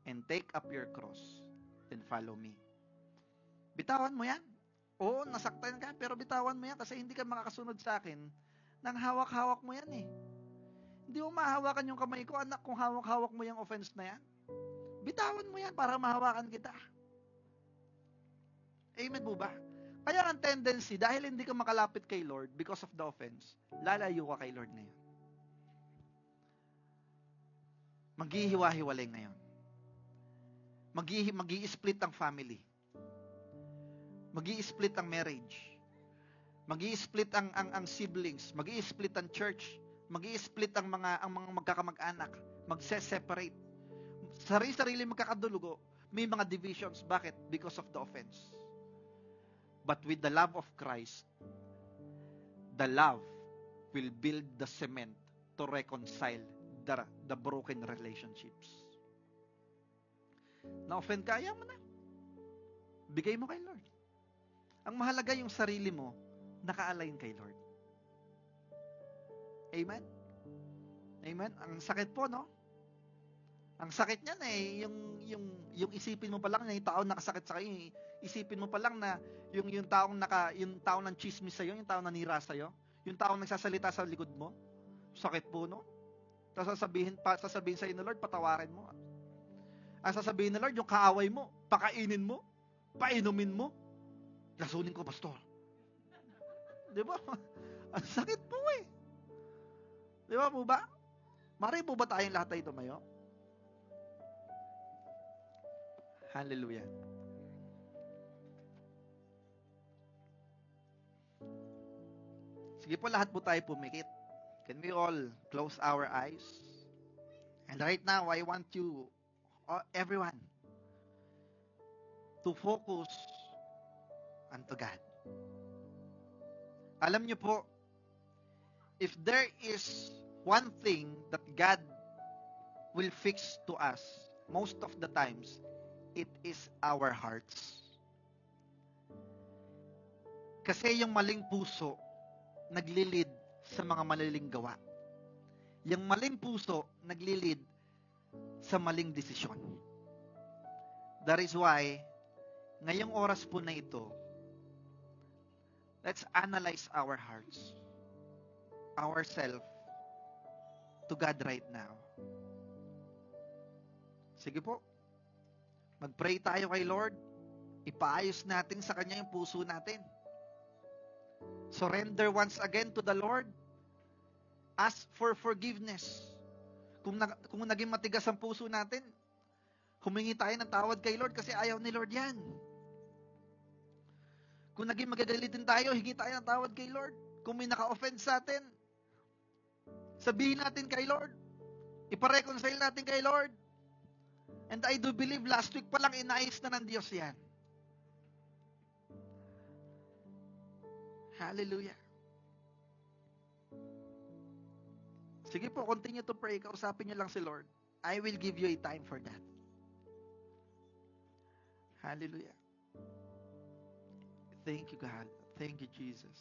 S1: and take up your cross, and follow me. Bitawan mo yan. Oo, nasaktan ka, pero bitawan mo yan kasi hindi ka makakasunod sa akin nang hawak-hawak mo yan eh. Hindi mo mahawakan yung kamay ko, anak, kung hawak-hawak mo yung offense na yan. Bitawan mo yan para mahawakan kita. Amen po ba? Kaya ang tendency, dahil hindi ka makalapit kay Lord because of the offense, lalayo ka kay Lord ngayon. Maghihiwa-hiwalay ngayon. Magi-split ang family. Magi-split ang marriage. Magi-split ang siblings. Magi-split ang church. Magi-split ang mga magkakamag-anak. Magse-separate. Sarili-sarili magkakadulugo. May mga divisions. Bakit? Because of the offense. But with the love of Christ, the love will build the cement to reconcile the broken relationships. Na-offend ka, ayaw mo na. Bigay mo kay Lord. Ang mahalaga yung sarili mo, naka-align kay Lord. Amen? Amen? Ang sakit po, no? Ang sakit niyan eh, yung isipin mo pa lang na yung taong nakasakit sa kayo, isipin mo pa lang na yung taong ng chismis sa iyo, yung taong nanira sa iyo, yung taong nagsasalita sa likod mo, sakit po, no? Tapos sasabihin sa iyo ng Lord, patawarin mo. Ang sasabihin ng Lord, yung kaaway mo, pakainin mo, painumin mo, lasunin ko, pastor. Di ba? Ang sakit po eh. Di ba po ba? Mari po ba tayong lahat ay tumayo? Hallelujah. Sige po, lahat po tayo pumikit. Can we all close our eyes? And right now, I want you, everyone, to focus unto God. Alam niyo po, if there is one thing that God will fix to us, most of the times, it is our hearts. Kasi yung maling puso, naglilid sa mga maliling gawa. Yung maling puso, naglilid sa maling desisyon. That is why, ngayong oras po na ito, let's analyze our hearts, ourselves, to God right now. Sige po. Mag-pray tayo kay Lord. Ipaayos natin sa Kanya yung puso natin. Surrender once again to the Lord. Ask for forgiveness. Kung naging matigas ang puso natin, humingi tayo ng tawad kay Lord kasi ayaw ni Lord yan. Kung naging magagalitin tayo, hingi tayo ng tawad kay Lord. Kung may naka-offend sa atin, sabihin natin kay Lord. Ipareconcile natin kay Lord. And I do believe last week pa lang inayos na ng Diyos yan. Hallelujah. Sige po, continue to pray. Kausapin niyo lang si Lord. I will give you a time for that. Hallelujah. Thank you, God. Thank you, Jesus.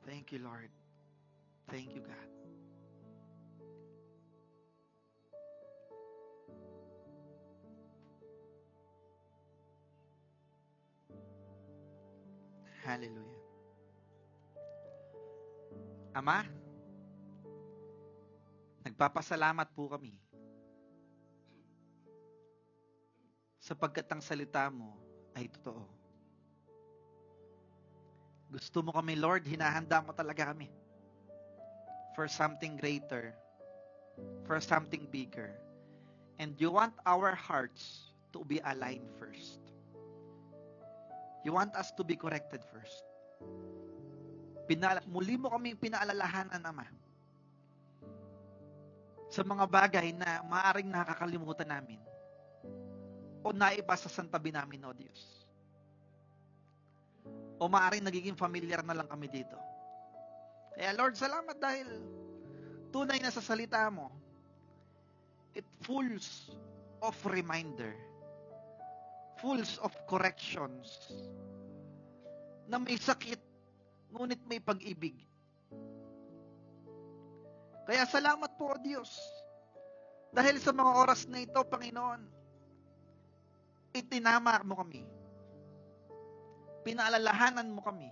S1: Thank you, Lord. Thank you, God. Hallelujah. Ama, nagpapasalamat po kami sapagkat ang salita mo ay totoo. Gusto mo kami, Lord, hinahanda mo talaga kami for something greater, for something bigger. And you want our hearts to be aligned first. You want us to be corrected first. Muli mo kaming pinaalalahanan, Ama, sa mga bagay na maaaring nakakalimutan namin o naiba sa santabi namin, O Diyos. O maaaring nagiging familiar na lang kami dito. Kaya Lord, salamat dahil tunay na sa salita mo, it fulls of reminder, fulls of corrections,
S2: na may sakit, ngunit may pag-ibig. Kaya salamat po, O Diyos. Dahil sa mga oras na ito, Panginoon, itinama mo kami. Pinaalalahanan mo kami.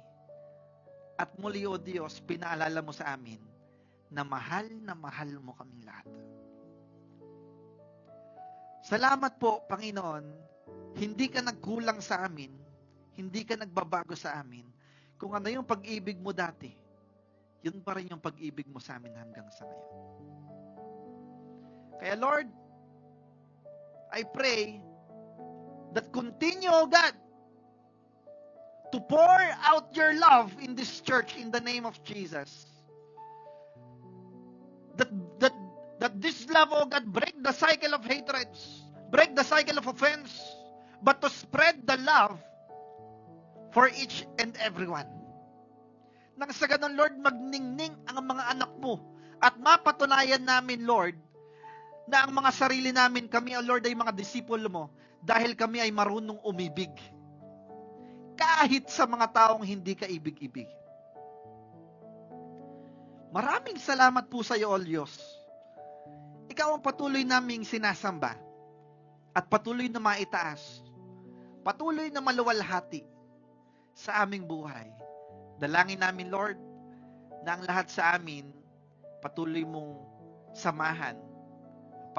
S2: At muli, O Diyos, pinaalala mo sa amin na mahal mo kaming lahat. Salamat po, Panginoon, hindi ka nagkulang sa amin, hindi ka nagbabago sa amin. Kung ano yung pag-ibig mo dati, yun pa rin yung pag-ibig mo sa amin hanggang sa ngayon. Kaya Lord, I pray that continue, O God, to pour out your love in this church in the name of Jesus. That this love, O God, break the cycle of hatreds, break the cycle of offense, but to spread the love for each and everyone. Nang sa ganun, Lord, magningning ang mga anak mo at mapatunayan namin, Lord, na ang mga sarili namin, kami, O Lord, ay mga disipulo mo dahil kami ay marunong umibig. Kahit sa mga taong hindi ka ibig-ibig. Maraming salamat po sa iyo, O Diyos. Ikaw ang patuloy naming sinasamba at patuloy na maitaas, patuloy na maluwalhati sa aming buhay. Dalangin namin, Lord, na ang lahat sa amin patuloy mong samahan,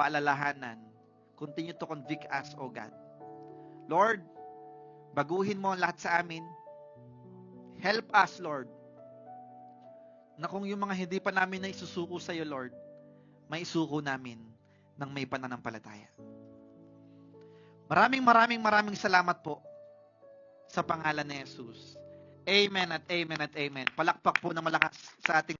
S2: paalalahanan. Continue to convict us, O God. Lord, baguhin mo ang lahat sa amin. Help us, Lord, na kung yung mga hindi pa namin na isusuko sa iyo, Lord, may isuko namin ng may pananampalataya. Maraming salamat po sa pangalan ni Jesus. Amen at amen at amen. Palakpak po ng malakas sa ating